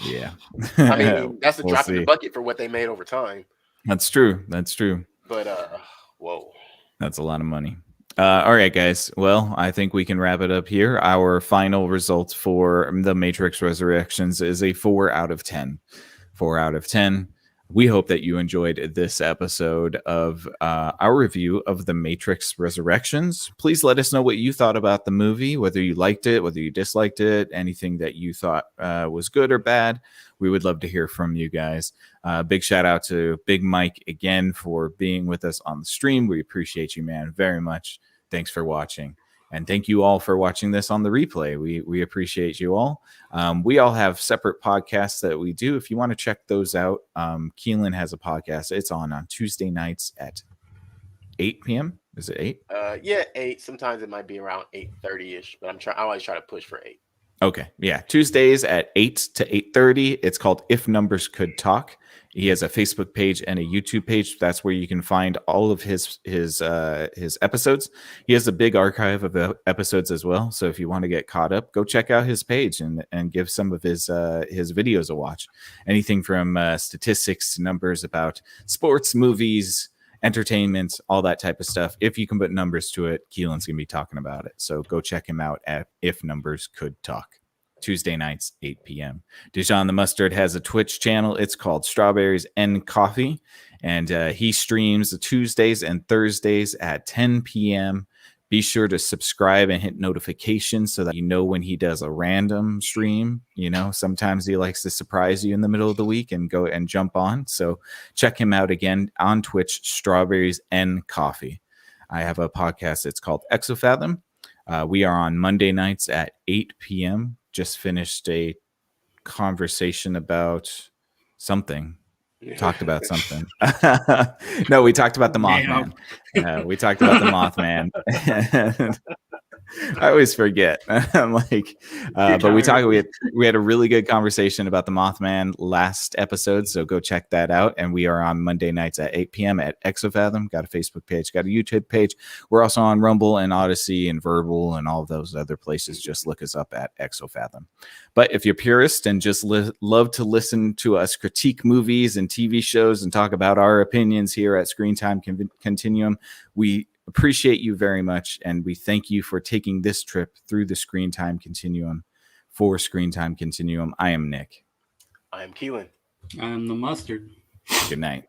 Yeah. I mean, that's a We'll drop in the see. bucket for what they made over time. That's true. But whoa. That's a lot of money. All right, guys. Well, I think we can wrap it up here. Our final results for The Matrix Resurrections is a 4 out of 10. 4 out of 10. We hope that you enjoyed this episode of our review of The Matrix Resurrections. Please let us know what you thought about the movie, whether you liked it, whether you disliked it, anything that you thought was good or bad. We would love to hear from you guys. Big shout out to Big Mike again for being with us on the stream. We appreciate you, man, very much. Thanks for watching. And thank you all for watching this on the replay. We appreciate you all. We all have separate podcasts that we do. If you want to check those out, Keelan has a podcast. It's on Tuesday nights at 8 p.m. Is it 8? Yeah, 8. Sometimes it might be around 8:30ish, but I always try to push for 8. Okay. Yeah. Tuesdays at 8 to 8:30. It's called If Numbers Could Talk. He has a Facebook page and a YouTube page. That's where you can find all of his episodes. He has a big archive of episodes as well. So if you want to get caught up, go check out his page and give some of his videos a watch. Anything from statistics to numbers about sports, movies, entertainment, all that type of stuff. If you can put numbers to it, Keelan's going to be talking about it. So go check him out at If Numbers Could Talk. Tuesday nights, 8 p.m. Dijon the Mustard has a Twitch channel. It's called Strawberries and Coffee. And he streams Tuesdays and Thursdays at 10 p.m. Be sure to subscribe and hit notifications so that you know when he does a random stream. You know, sometimes he likes to surprise you in the middle of the week and go and jump on. So check him out again on Twitch, Strawberries and Coffee. I have a podcast. It's called Exofathom. We are on Monday nights at 8 p.m. Just finished a conversation about something. Talked about something. No, we talked about the Mothman. We talked about the Mothman. I always forget. I'm like, but we had a really good conversation about the Mothman last episode, so go check that out. And we are on Monday nights at 8 p.m. at Exofathom. Got a Facebook page, got a YouTube page. We're also on Rumble and Odyssey and Verbal and all of those other places. Just look us up at Exofathom. But if you're purist and just love to listen to us critique movies and TV shows and talk about our opinions here at Screen Time Continuum, we appreciate you very much, and we thank you for taking this trip through the Screen Time Continuum. For Screen Time Continuum, I am Nick. I am Keelan. I'm the Mustard. Good night.